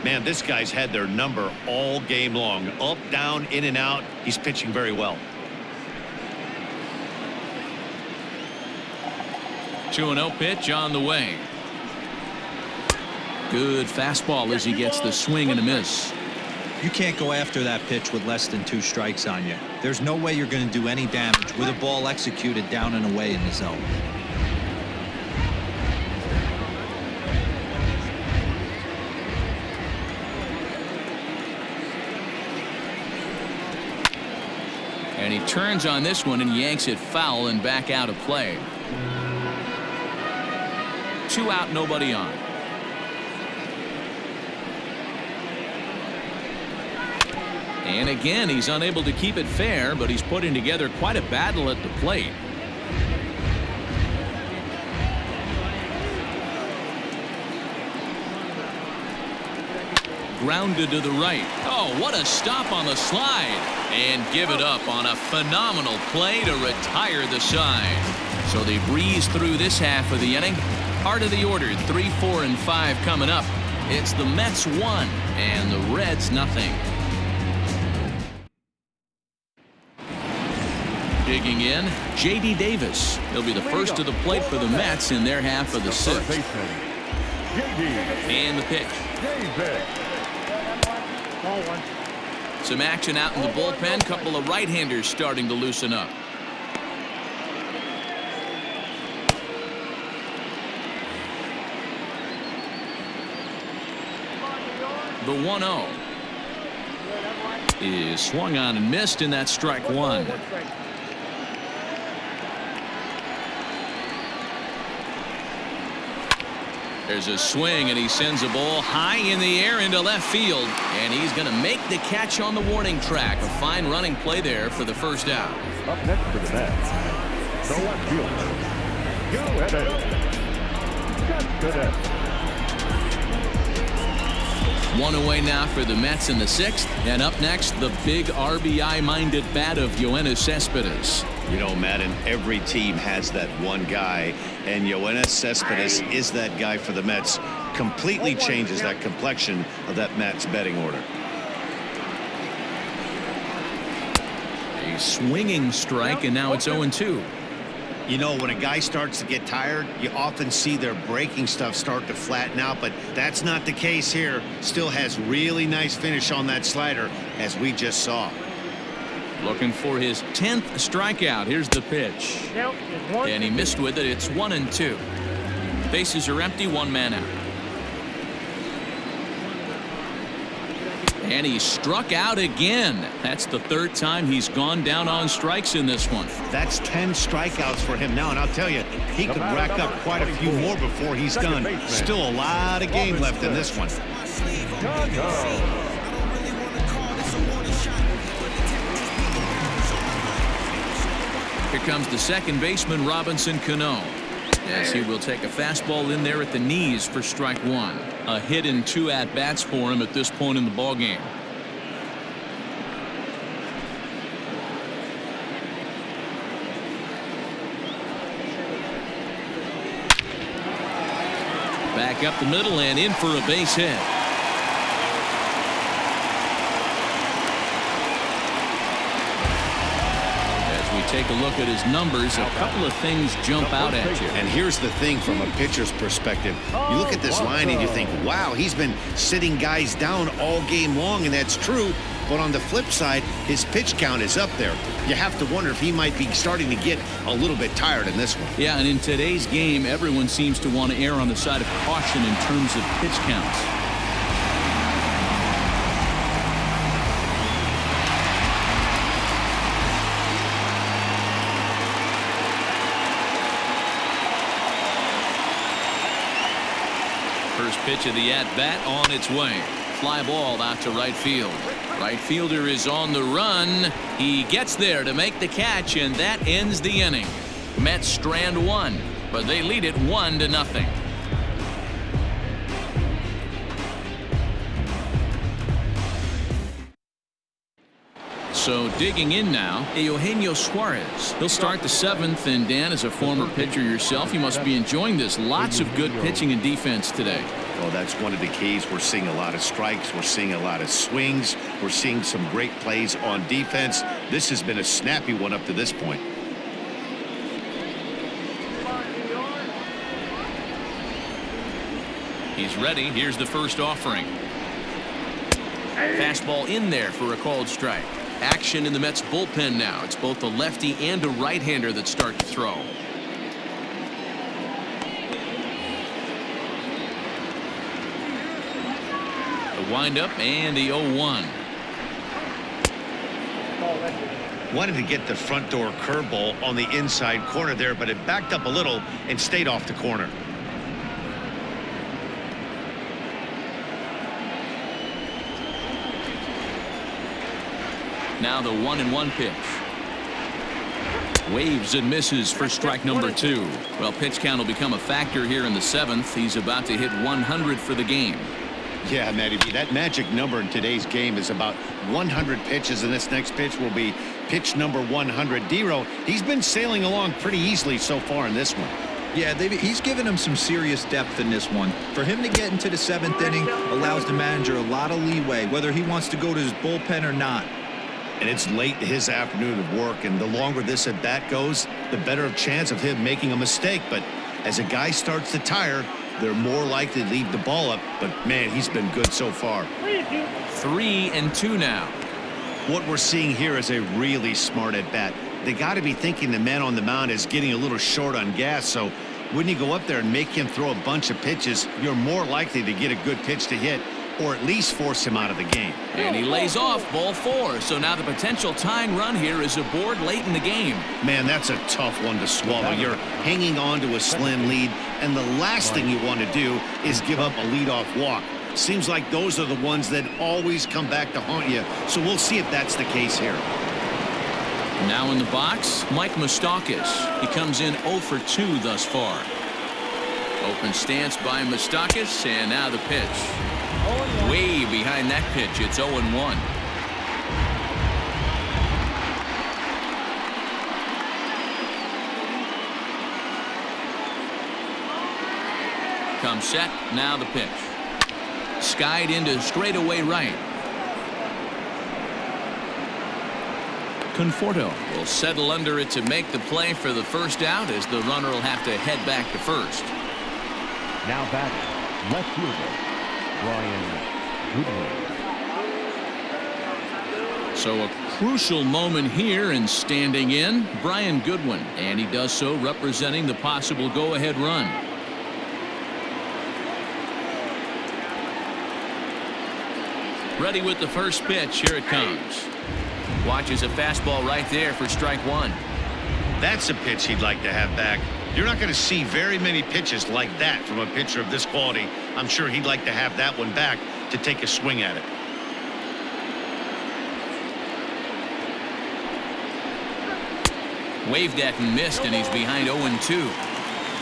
Man, this guy's had their number all game long. Up, down, in and out. He's pitching very well. 2-0 pitch on the way. Good fastball as he gets the swing and a miss. You can't go after that pitch with less than 2 strikes on you. There's no way you're going to do any damage with a ball executed down and away in the zone. And he turns on this one and yanks it foul and back out of play. 2 out, nobody on. And again, he's unable to keep it fair, but he's putting together quite a battle at the plate. Grounded to the right. Oh, what a stop on the slide. And give it up on a phenomenal play to retire the side. So they breeze through this half of the inning. Part of the order, 3, 4, and 5 coming up. It's the Mets 1 and the Reds nothing. Digging in, J.D. Davis. He'll be the first to the plate for the Mets in their half of the 6th. And the pitch. Some action out in the bullpen. Couple of right-handers starting to loosen up. The 1-0 is swung on and missed, and that's strike one. There's a swing, and he sends a ball high in the air into left field, and he's going to make the catch on the warning track. A fine running play there for the first out. Up next for the Mets, the left fielder, Cincinnati. 1 away now for the Mets in the 6th, and up next, the big RBI-minded bat of Yoenis Cespedes. You know, Madden, every team has that one guy, and Yoenis Cespedes is that guy for the Mets. Completely changes that complexion of that Mets betting order. A swinging strike, and now it's 0-2. You know, when a guy starts to get tired, you often see their breaking stuff start to flatten out, but that's not the case here. Still has really nice finish on that slider, as we just saw. Looking for his 10th strikeout. Here's the pitch. And he missed with it. It's 1-2. Bases are empty, 1 man out. And he struck out again. That's the 3rd time he's gone down on strikes in this one. That's 10 strikeouts for him now, and I'll tell you, he could rack up quite a few more before he's done. Still a lot of game left in this one. Here comes the second baseman, Robinson Cano, as he will take a fastball in there at the knees for strike 1. A hit and 2 at-bats for him at this point in the ballgame. Back up the middle and in for a base hit. Take a look at his numbers. A couple of things jump out at you. And here's the thing from a pitcher's perspective. You look at this line and you think, wow, he's been sitting guys down all game long, and that's true. But on the flip side, his pitch count is up there. You have to wonder if he might be starting to get a little bit tired in this one. Yeah, and in today's game, everyone seems to want to err on the side of caution in terms of pitch counts. First pitch of the at-bat on its way. fly ball out to right field. Right fielder is on the run. He gets there to make the catch, and that ends the inning. Mets strand one, but they lead it 1-0. So digging in now, Eugenio Suarez. He'll start the 7th, and Dan, as a former pitcher yourself, you must be enjoying this. Lots of good pitching and defense today. Oh, that's one of the keys. We're seeing a lot of strikes. We're seeing a lot of swings. We're seeing some great plays on defense. This has been a snappy one up to this point. He's ready. Here's the first offering. Fastball in there for a called strike. Action in the Mets bullpen now. It's both a lefty and a right-hander that start to throw. The windup and the 0-1. Wanted to get the front door curveball on the inside corner there, but it backed up a little and stayed off the corner. Now the 1-1 pitch. Waves and misses for strike number 2. Well, pitch count will become a factor here in the 7th. He's about to hit 100 for the game. Yeah, Matty, that magic number in today's game is about 100 pitches, and this next pitch will be pitch number 100. D-Row, he's been sailing along pretty easily so far in this one. Yeah, he's given him some serious depth in this one. For him to get into the 7th inning allows the manager a lot of leeway, whether he wants to go to his bullpen or not. And it's late his afternoon of work, and the longer this at bat goes, the better of chance of him making a mistake. But as a guy starts to tire, they're more likely to leave the ball up. But man, he's been good so far. 3-2 now. What we're seeing here is a really smart at bat. They got to be thinking the man on the mound is getting a little short on gas. So when you go up there and make him throw a bunch of pitches, you're more likely to get a good pitch to hit, or at least force him out of the game. And he lays off ball 4. So now the potential tying run here is aboard late in the game. Man, that's a tough one to swallow. You're hanging on to a slim lead, and the last thing you want to do is give up a leadoff walk. Seems like those are the ones that always come back to haunt you. So we'll see if that's the case here. Now in the box, Mike Moustakas. He comes in 0 for 2 thus far. Open stance by Moustakas, and now the pitch. Way behind that pitch. It's 0-1. Comes set. Now the pitch. Skied into straightaway right. Conforto will settle under it to make the play for the first out, as the runner will have to head back to first. Now batting, left fielder Brian Goodwin. So a crucial moment here, and standing in, Brian Goodwin, and he does so representing the possible go-ahead run. Ready with the first pitch. Here it comes. Watches a fastball right there for strike 1. That's a pitch he'd like to have back. You're not going to see very many pitches like that from a pitcher of this quality. I'm sure he'd like to have that one back to take a swing at it. Waved at and missed, and he's behind 0-2.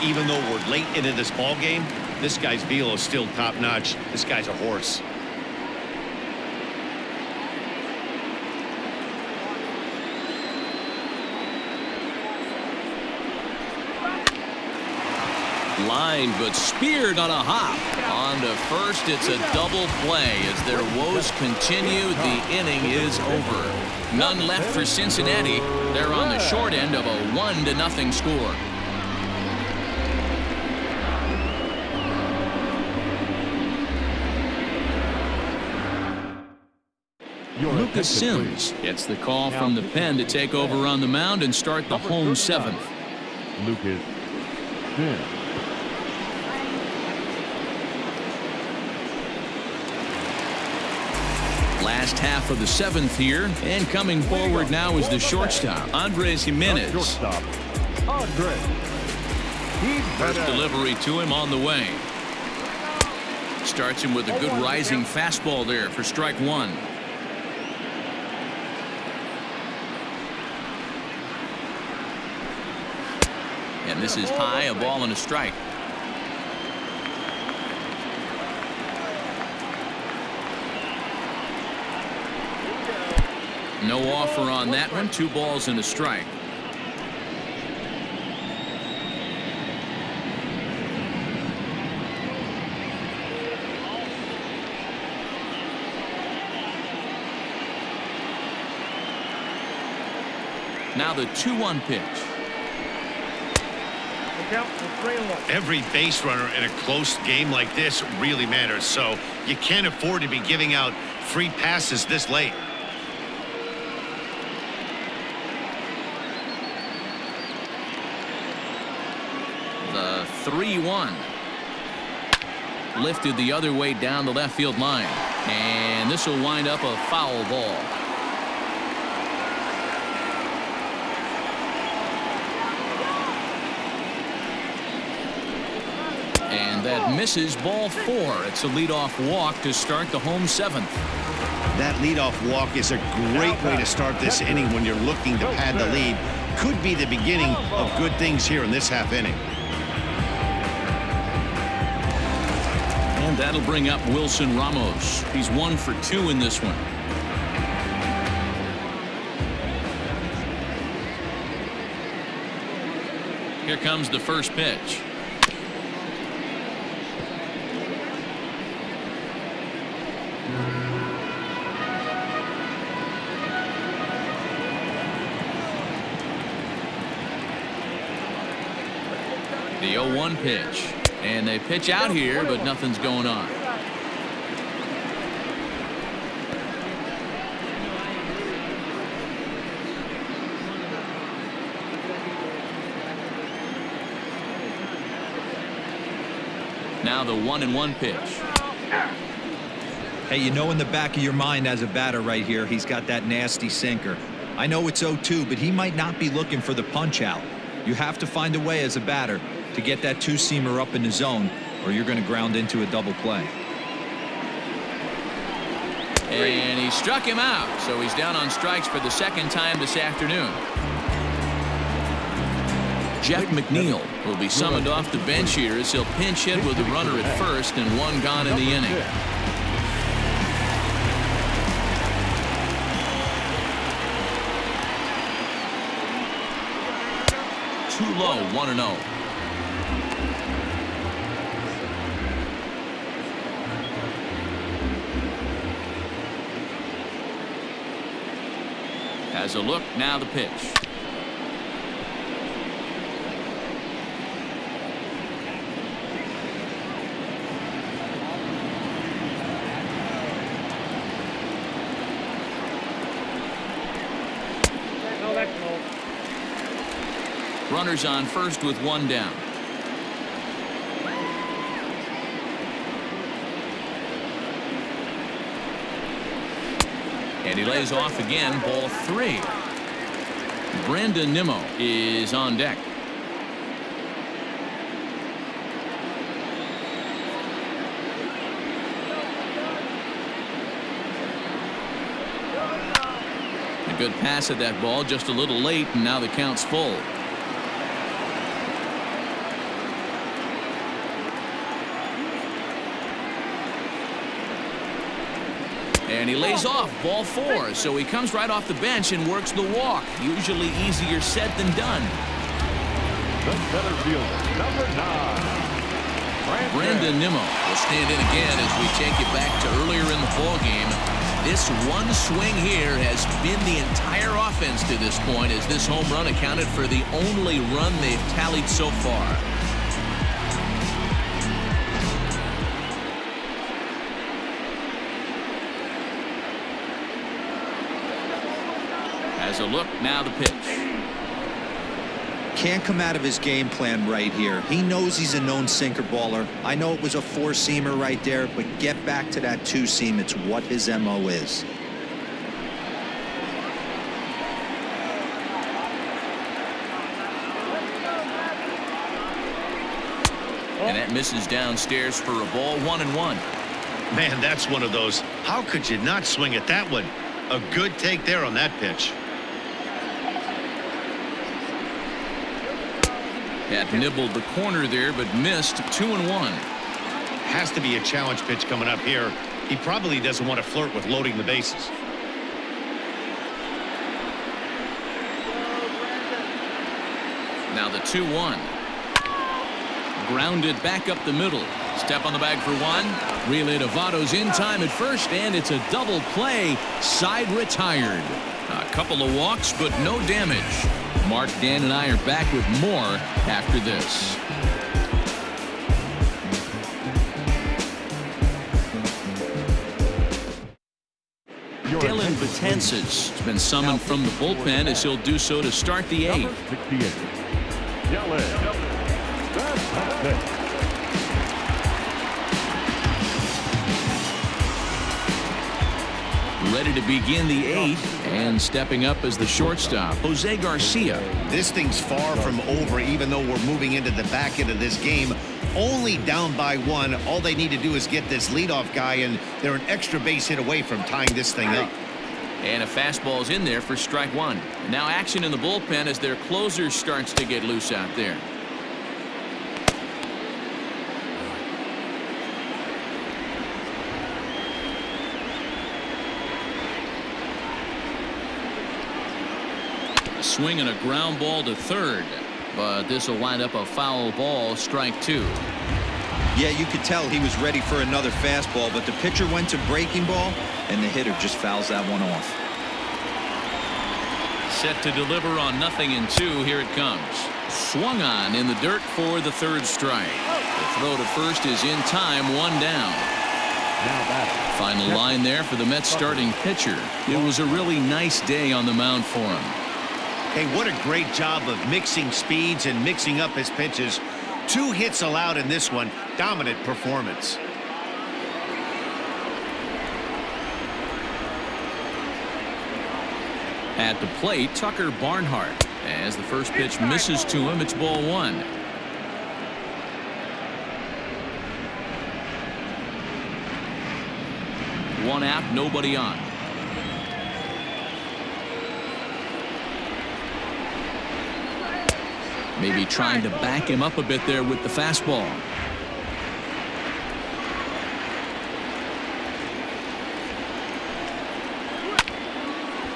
Even though we're late into this ball game, this guy's velo is still top-notch. This guy's a horse. Line, but speared on a hop. On to first, it's a double play. As their woes continue, the inning is over. None left for Cincinnati. They're on the short end of a 1-0 score. Lucas Sims gets the call from the pen to take over on the mound and start the home 7th. Lucas Sims. Last half of the 7th here, and coming forward now is the shortstop, Andres Jimenez. Shortstop, Andres. First delivery to him on the way. Starts him with a good rising fastball there for strike one. And this is high, a ball and a strike. No offer on that one. 2 balls and a strike. Now the 2-1 pitch. Every base runner in a close game like this really matters, so you can't afford to be giving out free passes this late. The 3-1. Lifted the other way down the left field line, and this will wind up a foul ball. And that misses, ball 4. It's a leadoff walk to start the home 7th. That leadoff walk is a great way to start this inning when you're looking to pad the lead. Could be the beginning of good things here in this half inning. And that'll bring up Wilson Ramos. He's 1 for 2 in this one. Here comes the first pitch. The 0-1 pitch, and they pitch out here, but nothing's going on. Now the 1-1 pitch. Hey, you know in the back of your mind as a batter right here, he's got that nasty sinker. I know it's 0-2, but he might not be looking for the punch out. You have to find a way as a batter to get that 2-seamer up in the zone, or you're going to ground into a double play. And he struck him out, so he's down on strikes for the 2nd time this afternoon. Jeff McNeil will be summoned off the bench here as he'll pinch hit with a runner at first and 1 gone in the inning. Too low, 1-0. Has a look, now the pitch. Runners on first with 1 down. And he lays off again, ball 3. Brandon Nimmo is on deck. A good pass at that ball, just a little late, and now the count's full. And he lays off, ball 4, so he comes right off the bench and works the walk. Usually easier said than done. The center fielder, number 9. Brandon Nimmo will stand in again as we take you back to earlier in the ball game. This one swing here has been the entire offense to this point, as this home run accounted for the only run they've tallied so far. As a look, now the pitch. Can't come out of his game plan right here. He knows he's a known sinker baller. I know it was a 4-seamer right there, but get back to that 2-seam. It's what his MO is. And that misses downstairs for a ball, 1-1. Man, that's one of those. How could you not swing at that one? A good take there on that pitch. Had nibbled the corner there, but missed 2-1. Has to be a challenge pitch coming up here. He probably doesn't want to flirt with loading the bases. Now the 2-1. Grounded back up the middle. Step on the bag for one. Relay to Votto's in time at first, and it's a double play. Side retired. A couple of walks, but no damage. Mark, Dan, and I are back with more after this. Dylan Betances has been summoned from the bullpen as he'll do so to start the eighth. Ready to begin the eighth, and stepping up as the shortstop, Jose Garcia. This thing's far from over, even though we're moving into the back end of this game. Only down by one. All they need to do is get this leadoff guy, and they're an extra base hit away from tying this thing up. And a fastball's in there for strike one. Now action in the bullpen as their closer starts to get loose out there. A swing and a ground ball to third, but this will wind up a foul ball, strike two. Yeah, you could tell he was ready for another fastball, but the pitcher went to breaking ball, and the hitter just fouls that one off. Set to deliver on 0-2. Here it comes. Swung on in the dirt for the third strike. The throw to first is in time, one down. Final line there for the Mets starting pitcher. It was a really nice day on the mound for him. Hey, what a great job of mixing speeds and mixing up his pitches. 2 hits allowed in this one. Dominant performance. At the plate, Tucker Barnhart. As the first pitch misses to him, it's ball one. One out, nobody on. Maybe trying to back him up a bit there with the fastball.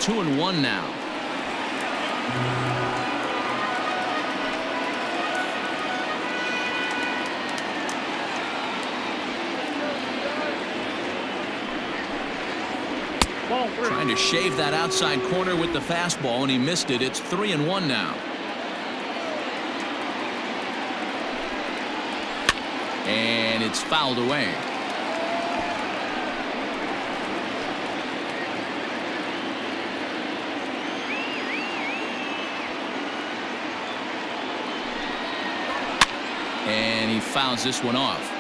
Two and one now. Trying to shave that outside corner with the fastball, and he missed it. It's 3-1 now. And it's fouled away. And he fouls this one off.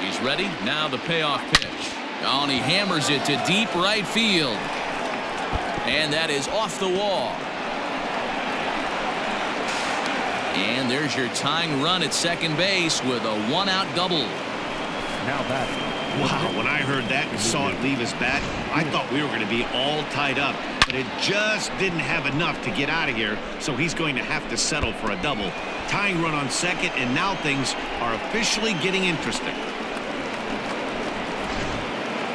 He's ready. Now the payoff pitch. Oh, and he hammers it to deep right field. And that is off the wall. And there's your tying run at second base with a one-out double. Now that. Wow, when I heard that and saw it leave his bat, I thought we were going to be all tied up. But it just didn't have enough to get out of here, so he's going to have to settle for a double. Tying run on second, and now things are officially getting interesting.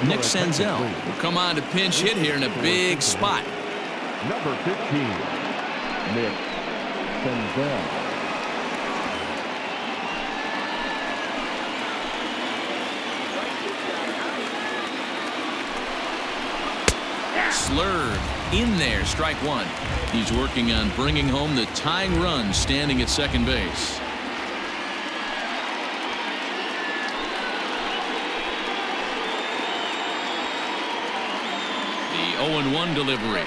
Nick Senzel will come on to pinch hit here in a big spot. Number 15, Nick Senzel. Slurve in there, strike one. He's working on bringing home the tying run standing at second base. The 0-1 delivery.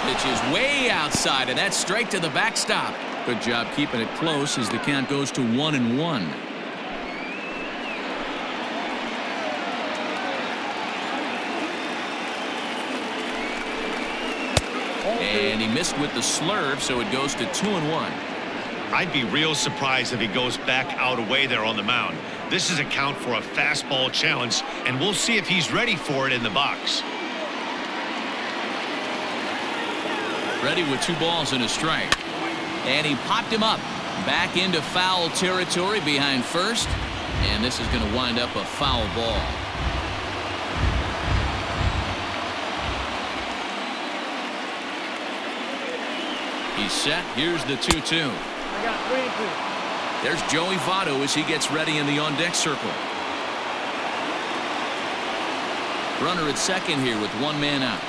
Pitch is way outside, and that's straight to the backstop. Good job keeping it close as the count goes to 1-1. And he missed with the slurve, so it goes to 2-1. I'd be real surprised if he goes back out away there on the mound. This is a count for a fastball challenge, and we'll see if he's ready for it in the box. Ready with 2 balls and a strike. And he popped him up. Back into foul territory behind first. And this is going to wind up a foul ball. He's set. Here's the 2-2. I got 3-2. There's Joey Votto as he gets ready in the on-deck circle. Runner at second here with 1 man out.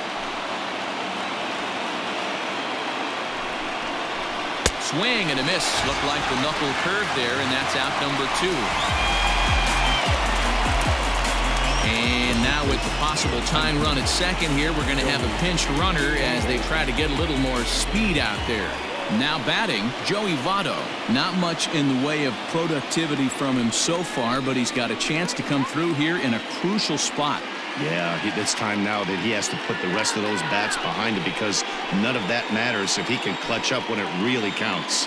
Swing and a miss. Looked like the knuckle curve there, and that's out number 2. And now with the possible tying run at second here, we're going to have a pinch runner as they try to get a little more speed out there. Now batting, Joey Votto. Not much in the way of productivity from him so far, but he's got a chance to come through here in a crucial spot. Yeah, it's time now that he has to put the rest of those bats behind him, because none of that matters if he can clutch up when it really counts.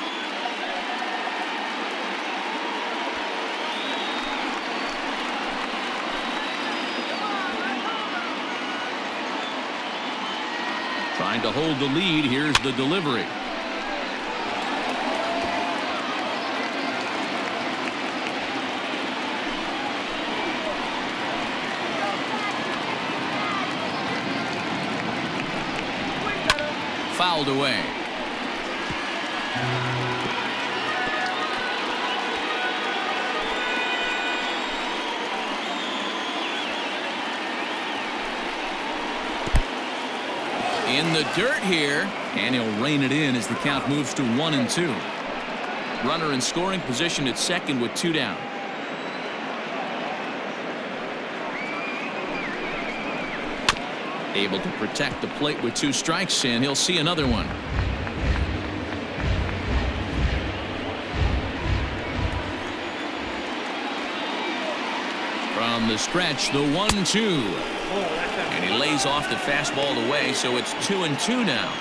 Trying to hold the lead. Here's the delivery. Fouled away. In the dirt here, and he'll rein it in as the count moves to 1-2. Runner in scoring position at second with 2 down. Able to protect the plate with 2 strikes, and he'll see another one. From the stretch, the 1-2. And he lays off the fastball away, so it's 2-2 now.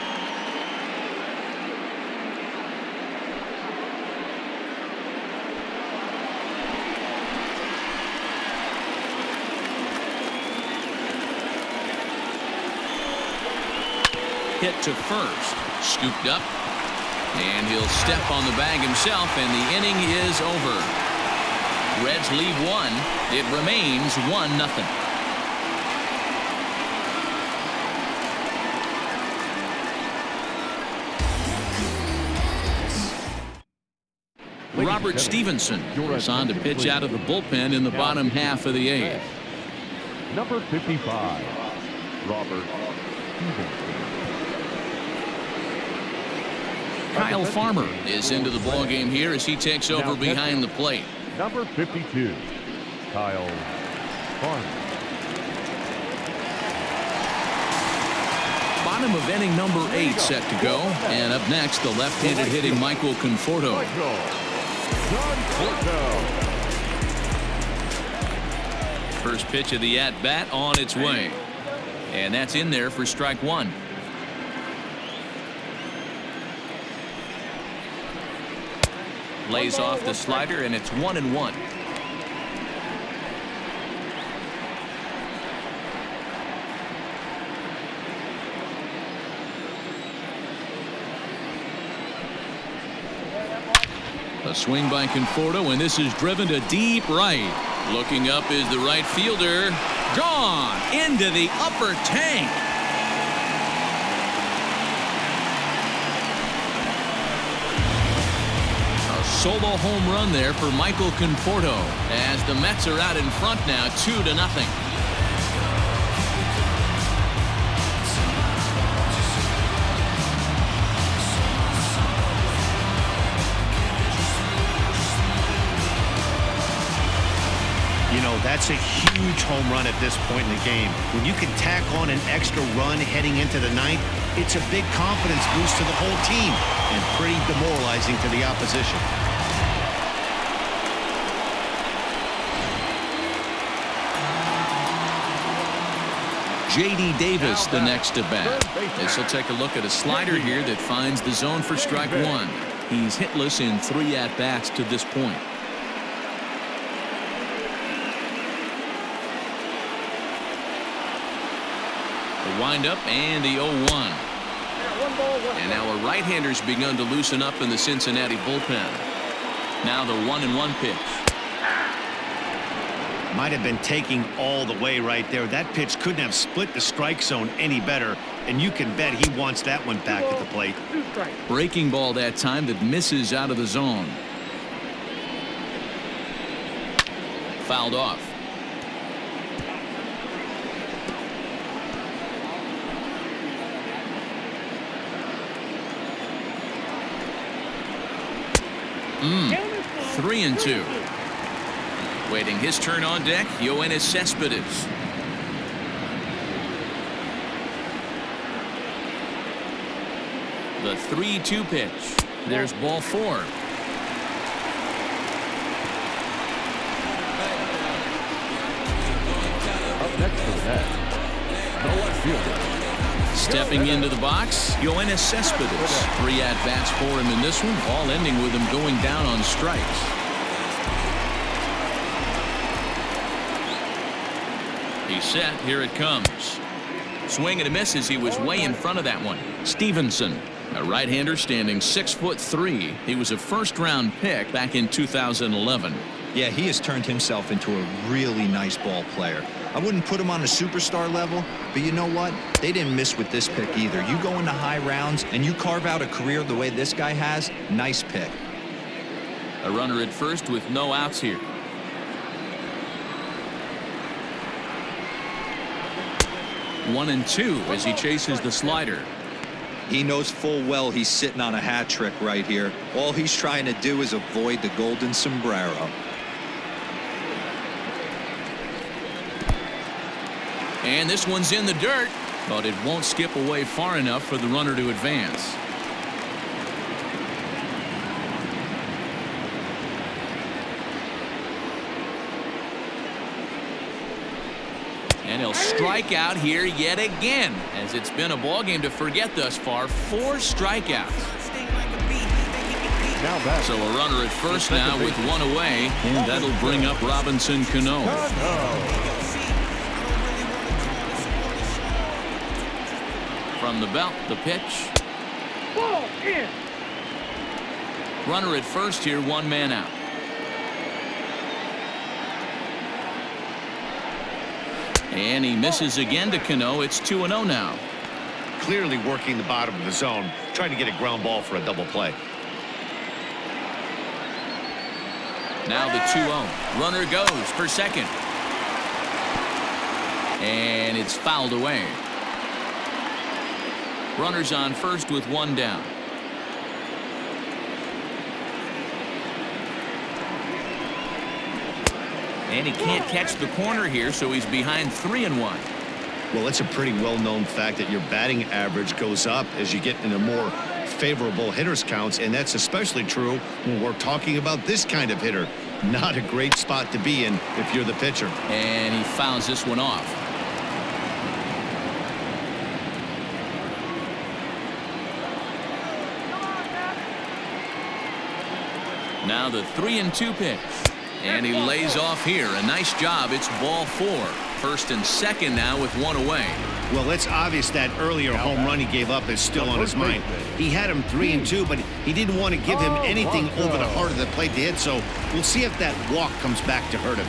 Hit to first, scooped up, and he'll step on the bag himself, and the inning is over. Reds lead 1. It remains 1-0. Robert Stevenson is on to pitch out of the bullpen in the bottom half of the 8th. Number 55, Robert Stevenson. Kyle Farmer is into the ballgame here as he takes over behind the plate. Number 52, Kyle Farmer. Bottom of inning number 8 set to go. And up next, the left-handed hitting Michael Conforto. First pitch of the at-bat on its way. And that's in there for strike 1. Lays off the slider, and it's 1-1. A swing by Conforto, and this is driven to deep right. Looking up is the right fielder. Gone into the upper tank. A solo home run there for Michael Conforto as the Mets are out in front now 2-0. You know, that's a huge home run at this point in the game. When you can tack on an extra run heading into the 9th, it's a big confidence boost to the whole team and pretty demoralizing to the opposition. J.D. Davis the next to bat. This will take a look at a slider here that finds the zone for strike one. He's hitless in 3 at-bats to this point. The windup and the 0-1. And now a right-hander's begun to loosen up in the Cincinnati bullpen. Now the 1-1 pitch. Might have been taking all the way right there. That pitch couldn't have split the strike zone any better, and you can bet he wants that one back at the plate. Breaking ball that time that misses out of the zone. Fouled off. Mm. 3-2. Waiting his turn on deck, Yoenis Cespedes. The 3-2 pitch. There's ball 4. Up next to the net, the left fielder. Stepping into the box, Yoenis Cespedes. 3 at-bats for him in this one, all ending with him going down on strikes. He's set. Here it comes. Swing and a miss as he was way in front of that one. Stevenson, a right-hander standing 6'3". He was a first-round pick back in 2011. Yeah, he has turned himself into a really nice ball player. I wouldn't put him on a superstar level, but you know what? They didn't miss with this pick either. You go into high rounds and you carve out a career the way this guy has. Nice pick. A runner at first with no outs here. One and two as he chases the slider. He knows full well he's sitting on a hat trick right here. All he's trying to do is avoid the golden sombrero. And this one's in the dirt, but it won't skip away far enough for the runner to advance. And he'll strike out here yet again, as it's been a ball game to forget thus far. 4 strikeouts. So a runner at first now with 1 away, and that'll bring up Robinson Cano. From the belt, the pitch. Ball in. Runner at first here, 1 man out. And he misses again to Cano. It's 2-0 now. Clearly working the bottom of the zone, trying to get a ground ball for a double play. Now the 2-0. Runner goes for second. And it's fouled away. Runners on first with 1 down. And he can't catch the corner here, so he's behind 3-1. Well, it's a pretty well-known fact that your batting average goes up as you get into more favorable hitters counts, and that's especially true when we're talking about this kind of hitter. Not a great spot to be in if you're the pitcher. And he fouls this one off. Now the 3-2 pitch. And he lays off here. A nice job. It's ball 4. First and second now with 1 away. Well, it's obvious that earlier home run he gave up is still on his mind. He had him 3-2, but he didn't want to give him anything over the heart of the plate to hit, so we'll see if that walk comes back to hurt him.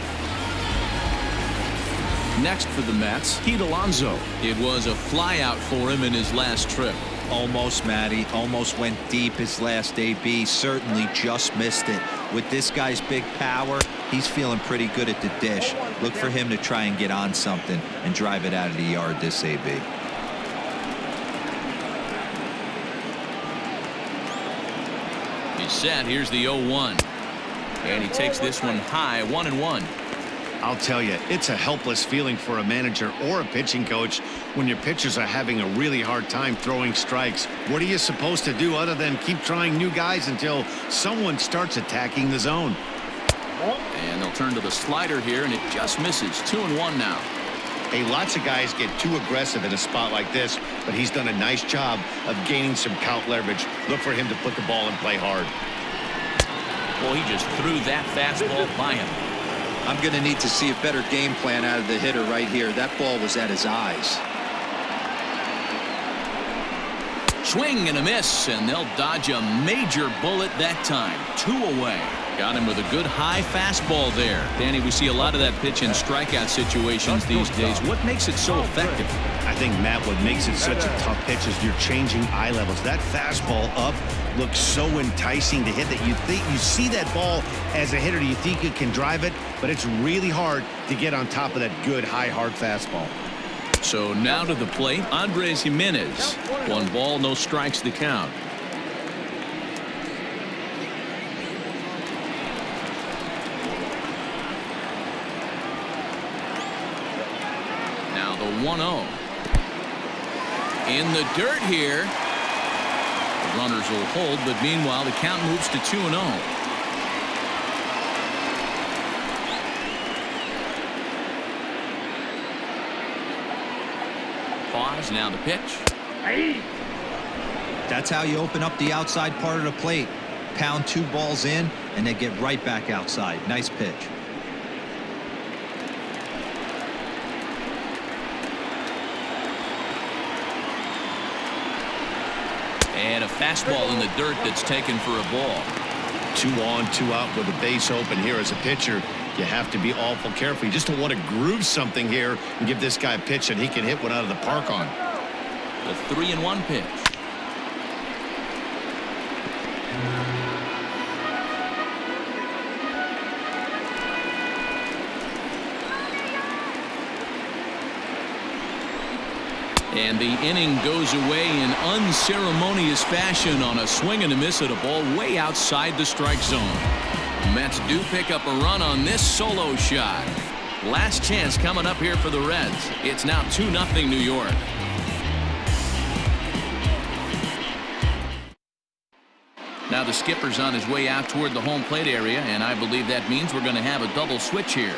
Next for the Mets, Pete Alonso. It was a flyout for him in his last trip. Almost, Matty. Almost went deep his last AB. Certainly just missed it. With this guy's big power, he's feeling pretty good at the dish. Look for him to try and get on something and drive it out of the yard this AB. He's set. Here's the 0-1. And he takes this one high, 1-1. I'll tell you, it's a helpless feeling for a manager or a pitching coach when your pitchers are having a really hard time throwing strikes. What are you supposed to do other than keep trying new guys until someone starts attacking the zone? And they'll turn to the slider here, and it just misses. 2-1 now. Hey, lots of guys get too aggressive in a spot like this, but he's done a nice job of gaining some count leverage. Look for him to put the ball and play hard. Well, he just threw that fastball by him. I'm going to need to see a better game plan out of the hitter right here. That ball was at his eyes. Swing and a miss, and they'll dodge a major bullet that time. 2 away. Got him with a good high fastball there. Danny, we see a lot of that pitch in strikeout situations these days. What makes it so effective? I think, Matt, what makes it such a tough pitch is you're changing eye levels. That fastball up looks so enticing to hit that you think you see that ball as a hitter. You think you can drive it, but it's really hard to get on top of that good high hard fastball. So now to the plate, Andres Gimenez. 1 ball, no strikes to count. Now the 1-0. In the dirt here. The runners will hold, but meanwhile the count moves to 2-0. Pause, now the pitch. That's how you open up the outside part of the plate. Pound 2 balls in, and they get right back outside. Nice pitch. And a fastball in the dirt that's taken for a ball. 2 on, 2 out with the base open here as a pitcher. You have to be awful careful. You just don't want to groove something here and give this guy a pitch that he can hit one out of the park on. The 3-1 pitch. And the inning goes away in unceremonious fashion on a swing and a miss at a ball way outside the strike zone. Mets do pick up a run on this solo shot. Last chance coming up here for the Reds. It's now 2-0 New York. Now the skipper's on his way out toward the home plate area, and I believe that means we're going to have a double switch here.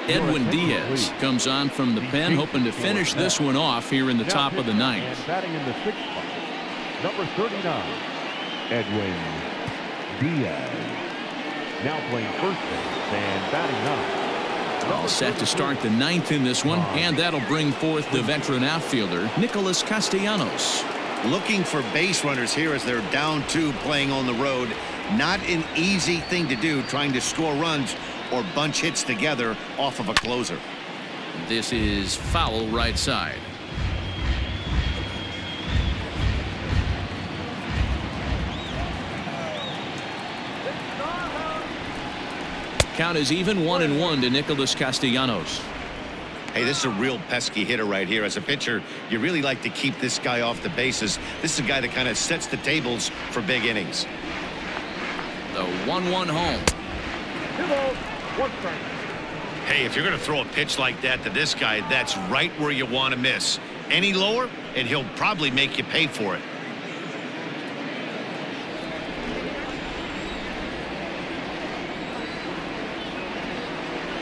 Edwin Diaz comes on from the pen, hoping to finish this one off here in the top of the 9th. And batting in the 6th spot, number 39, Edwin Diaz. Now playing first base and batting 9. All set to start the 9th in this one, and that'll bring forth the veteran outfielder, Nicholas Castellanos. Looking for base runners here as they're down 2 playing on the road. Not an easy thing to do, trying to score runs or bunch hits together off of a closer. This is foul right side. Count is even 1-1 to Nicholas Castellanos. Hey, this is a real pesky hitter right here. As a pitcher, you really like to keep this guy off the bases. This is a guy that kind of sets the tables for big innings. The 1-1 home. 2 balls, 1 strike. Hey, if you're going to throw a pitch like that to this guy, that's right where you want to miss. Any lower, and he'll probably make you pay for it.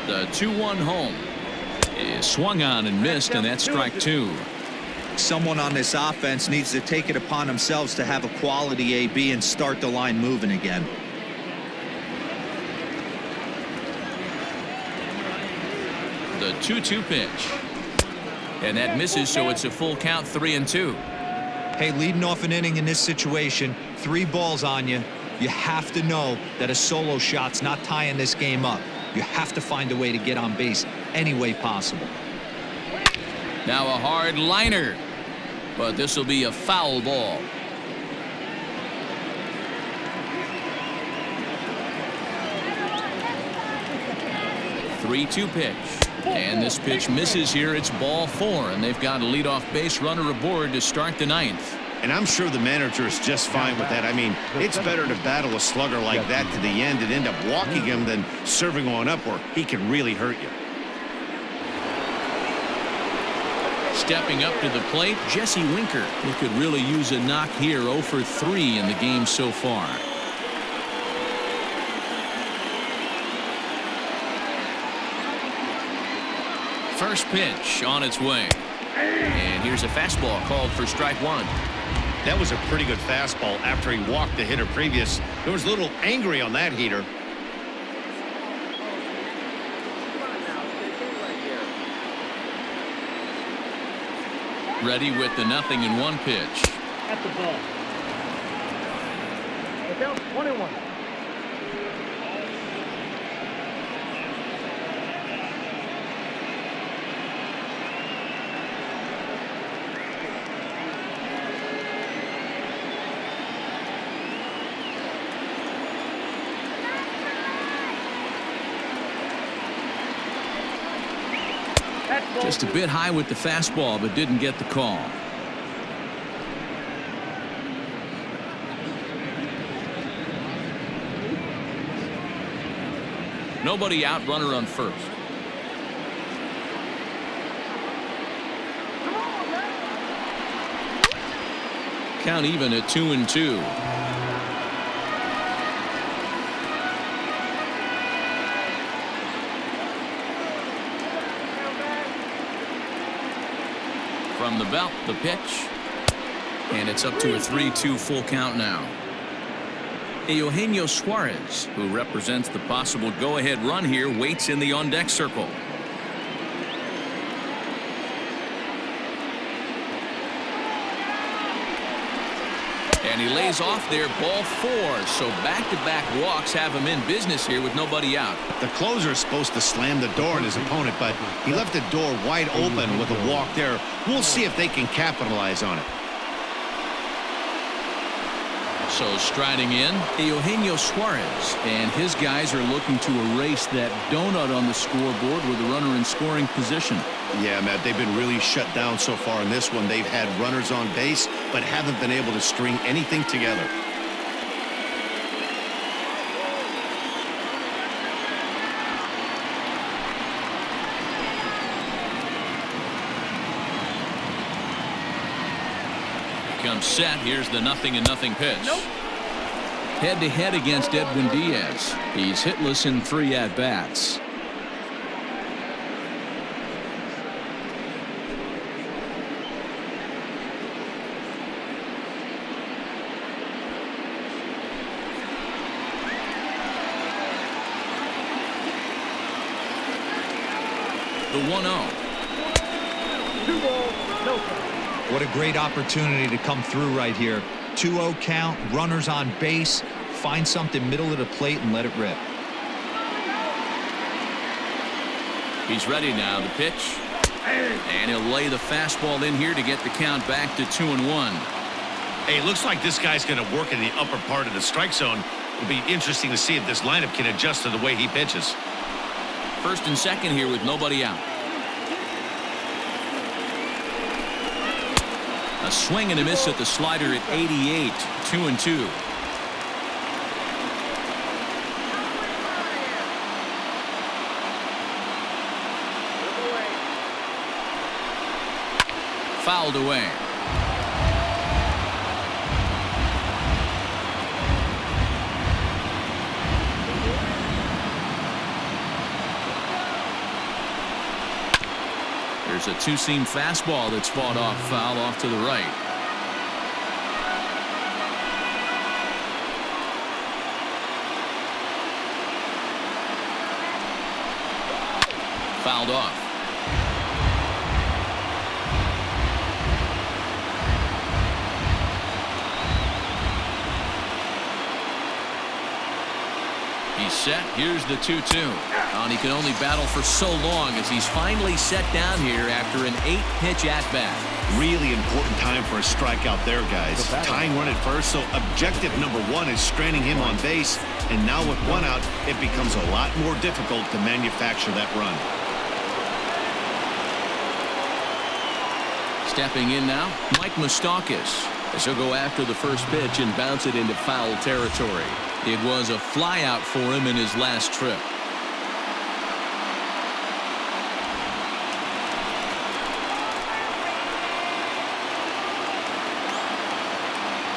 The 2-1 home is swung on and missed, and that's strike 2. Someone on this offense needs to take it upon themselves to have a quality AB and start the line moving again. The 2-2 pitch. And that misses, so it's a full count, 3-2. Hey, leading off an inning in this situation, 3 balls on you. You have to know that a solo shot's not tying this game up. You have to find a way to get on base any way possible. Now a hard liner, but this will be a foul ball. Three-two pitch, and this pitch misses here. It's ball 4, and they've got a leadoff base runner aboard to start the 9th. And I'm sure the manager is just fine with that. I mean, it's better to battle a slugger like that to the end and end up walking him than serving on up where he can really hurt you. Stepping up to the plate, Jesse Winker. He could really use a knock here. 0 for 3 in the game so far. First pitch on its way. And here's a fastball called for strike one. That was a pretty good fastball after he walked the hitter previous. There was a little angry on that heater. Ready with the 0-1 pitch. At the ball. It's down 21. Just a bit high with the fastball, but didn't get the call. Nobody out, runner on first. Count even at 2-2. From the belt, the pitch. And it's up to a 3-2 full count now. Eugenio Suarez, who represents the possible go-ahead run here, waits in the on-deck circle. And he lays off there, ball 4. So back-to-back walks have him in business here with nobody out. The closer is supposed to slam the door on his opponent, but he left the door wide open with a walk there. We'll see if they can capitalize on it. So striding in, Eugenio Suarez, and his guys are looking to erase that donut on the scoreboard with a runner in scoring position. Yeah, Matt, they've been really shut down so far in this one. They've had runners on base, but haven't been able to string anything together. Comes set. Here's the 0-0 pitch. Head-to-head against Edwin Diaz. He's hitless in 3 at-bats. The 1-0. 2 balls, no strikes. What a great opportunity to come through right here. 2-0 count, runners on base. Find something middle of the plate and let it rip. He's ready now. The pitch. And he'll lay the fastball in here to get the count back to 2-1. Hey, it looks like this guy's going to work in the upper part of the strike zone. It'll be interesting to see if this lineup can adjust to the way he pitches. First and second here with nobody out. A swing and a miss at the slider at 88. 2-2. Fouled away. There's a two-seam fastball that's fought off, foul off to the right. Fouled off. He's set. Here's the 2-2. And he can only battle for so long as he's finally set down here after an 8-pitch at-bat. Really important time for a strikeout there, guys. Tying run at first, so objective number 1 is stranding him on base. And now with 1 out, it becomes a lot more difficult to manufacture that run. Stepping in now, Mike Moustakas, as he'll go after the first pitch and bounce it into foul territory. It was a flyout for him in his last trip.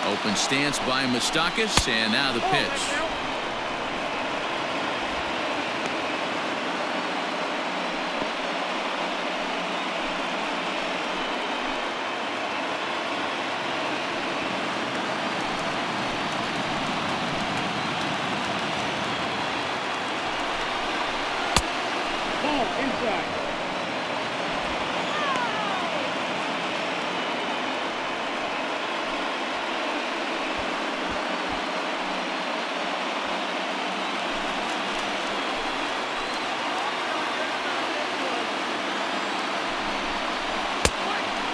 Open stance by Moustakas, and now the pitch.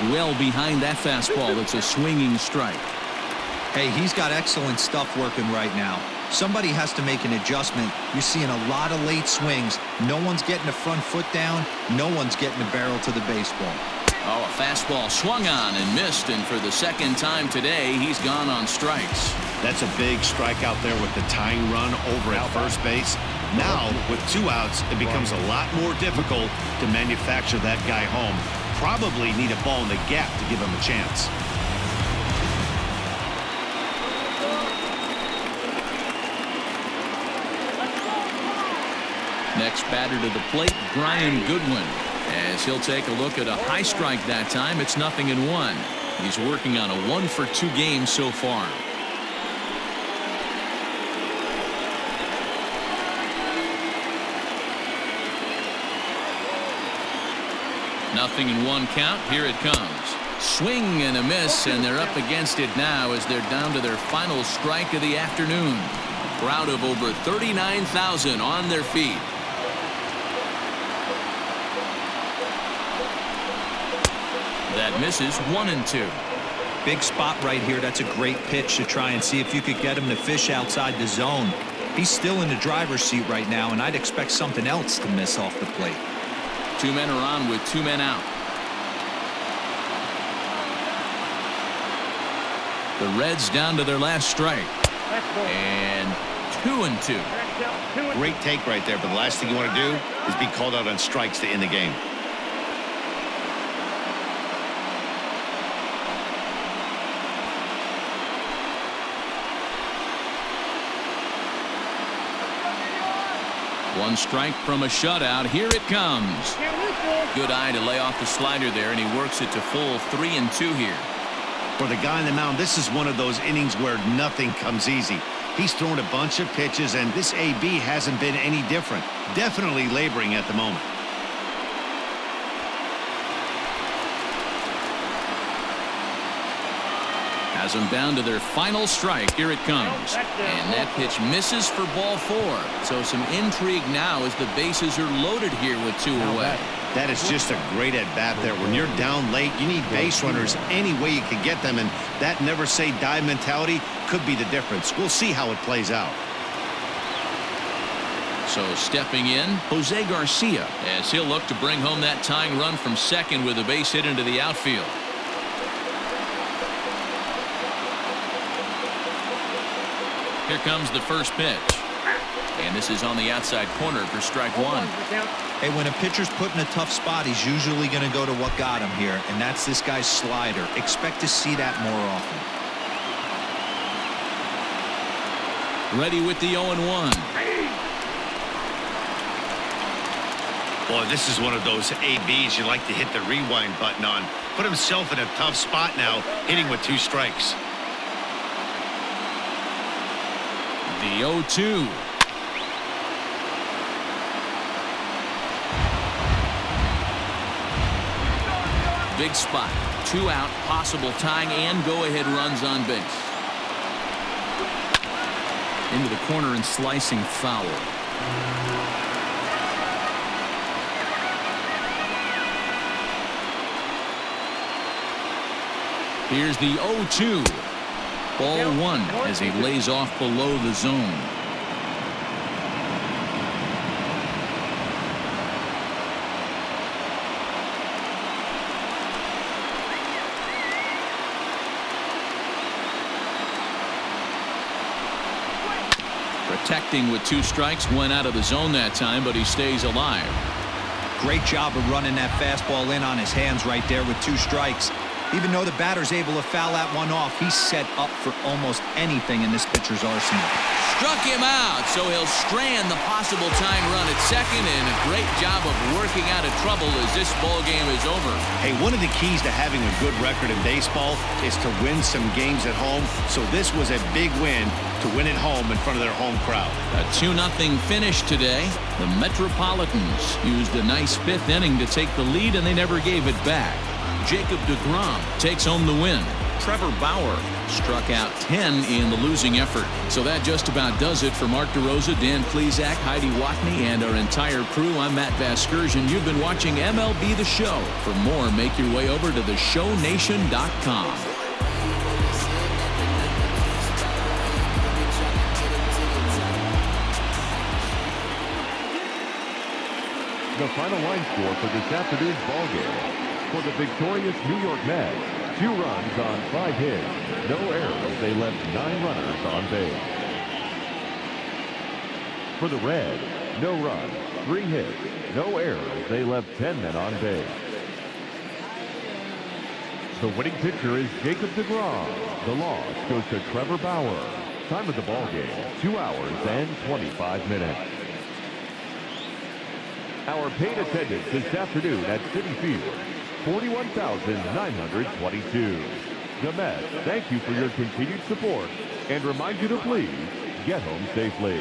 well behind that fastball. It's a swinging strike. Hey, he's got excellent stuff working right now. Somebody has to make an adjustment. You're seeing a lot of late swings. No one's getting the front foot down. No one's getting the barrel to the baseball. Oh, a fastball swung on and missed, and for the second time today, he's gone on strikes. That's a big strikeout there with the tying run over at first base. Now, with 2 outs, it becomes a lot more difficult to manufacture that guy home. Probably need a ball in the gap to give him a chance. Next batter to the plate, Brian Goodwin. As he'll take a look at a high strike that time, it's 0-1. He's working on a 1-for-2 game so far. Nothing in 1 count. Here it comes. Swing and a miss, and they're up against it now as they're down to their final strike of the afternoon. A crowd of over 39,000 on their feet. That misses 1-2. Big spot right here. That's a great pitch to try and see if you could get him to fish outside the zone. He's still in the driver's seat right now, and I'd expect something else to miss off the plate. 2 men are on with 2 men out. The Reds down to their last strike. And 2-2. Great take right there, but the last thing you want to do is be called out on strikes to end the game. One strike from a shutout. Here it comes. Good eye to lay off the slider there, and he works it to full 3-2 here. For the guy on the mound, this is one of those innings where nothing comes easy. He's thrown a bunch of pitches, and this AB hasn't been any different. Definitely laboring at the moment. Has them down to their final strike. Here it comes. And that pitch misses for ball 4. So some intrigue now as the bases are loaded here with 2 away. That is just a great at-bat there. When you're down late, you need base runners any way you can get them, and that never-say-die mentality could be the difference. We'll see how it plays out. So stepping in, Jose Garcia, as he'll look to bring home that tying run from second with a base hit into the outfield. Here comes the first pitch. And this is on the outside corner for strike 1. Hey, when a pitcher's put in a tough spot, he's usually going to go to what got him here, and that's this guy's slider. Expect to see that more often. Ready with the 0-1. Boy, this is one of those ABs you like to hit the rewind button on. Put himself in a tough spot now, hitting with 2 strikes. The 0-2. Big spot. 2 out, possible tying and go-ahead runs on base. Into the corner and slicing foul. Here's the 0-2. Ball 1 as he lays off below the zone. Protecting with 2 strikes, went out of the zone that time, but he stays alive. Great job of running that fastball in on his hands right there with 2 strikes. Even though the batter's able to foul that one off, he's set up for almost anything in this pitcher's arsenal. Struck him out, so he'll strand the possible tying run at second, and a great job of working out of trouble as this ball game is over. Hey, one of the keys to having a good record in baseball is to win some games at home, so this was a big win to win at home in front of their home crowd. A 2-0 finish today. The Metropolitans used a nice 5th inning to take the lead, and they never gave it back. Jacob deGrom takes home the win. Trevor Bauer struck out 10 in the losing effort. So that just about does it for Mark DeRosa, Dan Plesac, Heidi Watney, and our entire crew. I'm Matt Vasgersian. You've been watching MLB The Show. For more, make your way over to theshownation.com. The final line score for this afternoon's ball game. For the victorious New York Mets, 2 runs on 5 hits, no errors. They left 9 runners on base. For the Reds, no runs, 3 hits, no errors. They left 10 men on base. The winning pitcher is Jacob deGrom. The loss goes to Trevor Bauer. Time of the ball game, 2 hours and 25 minutes. Our paid attendance this afternoon at Citi Field, 41,922. The Mets thank you for your continued support and remind you to please get home safely.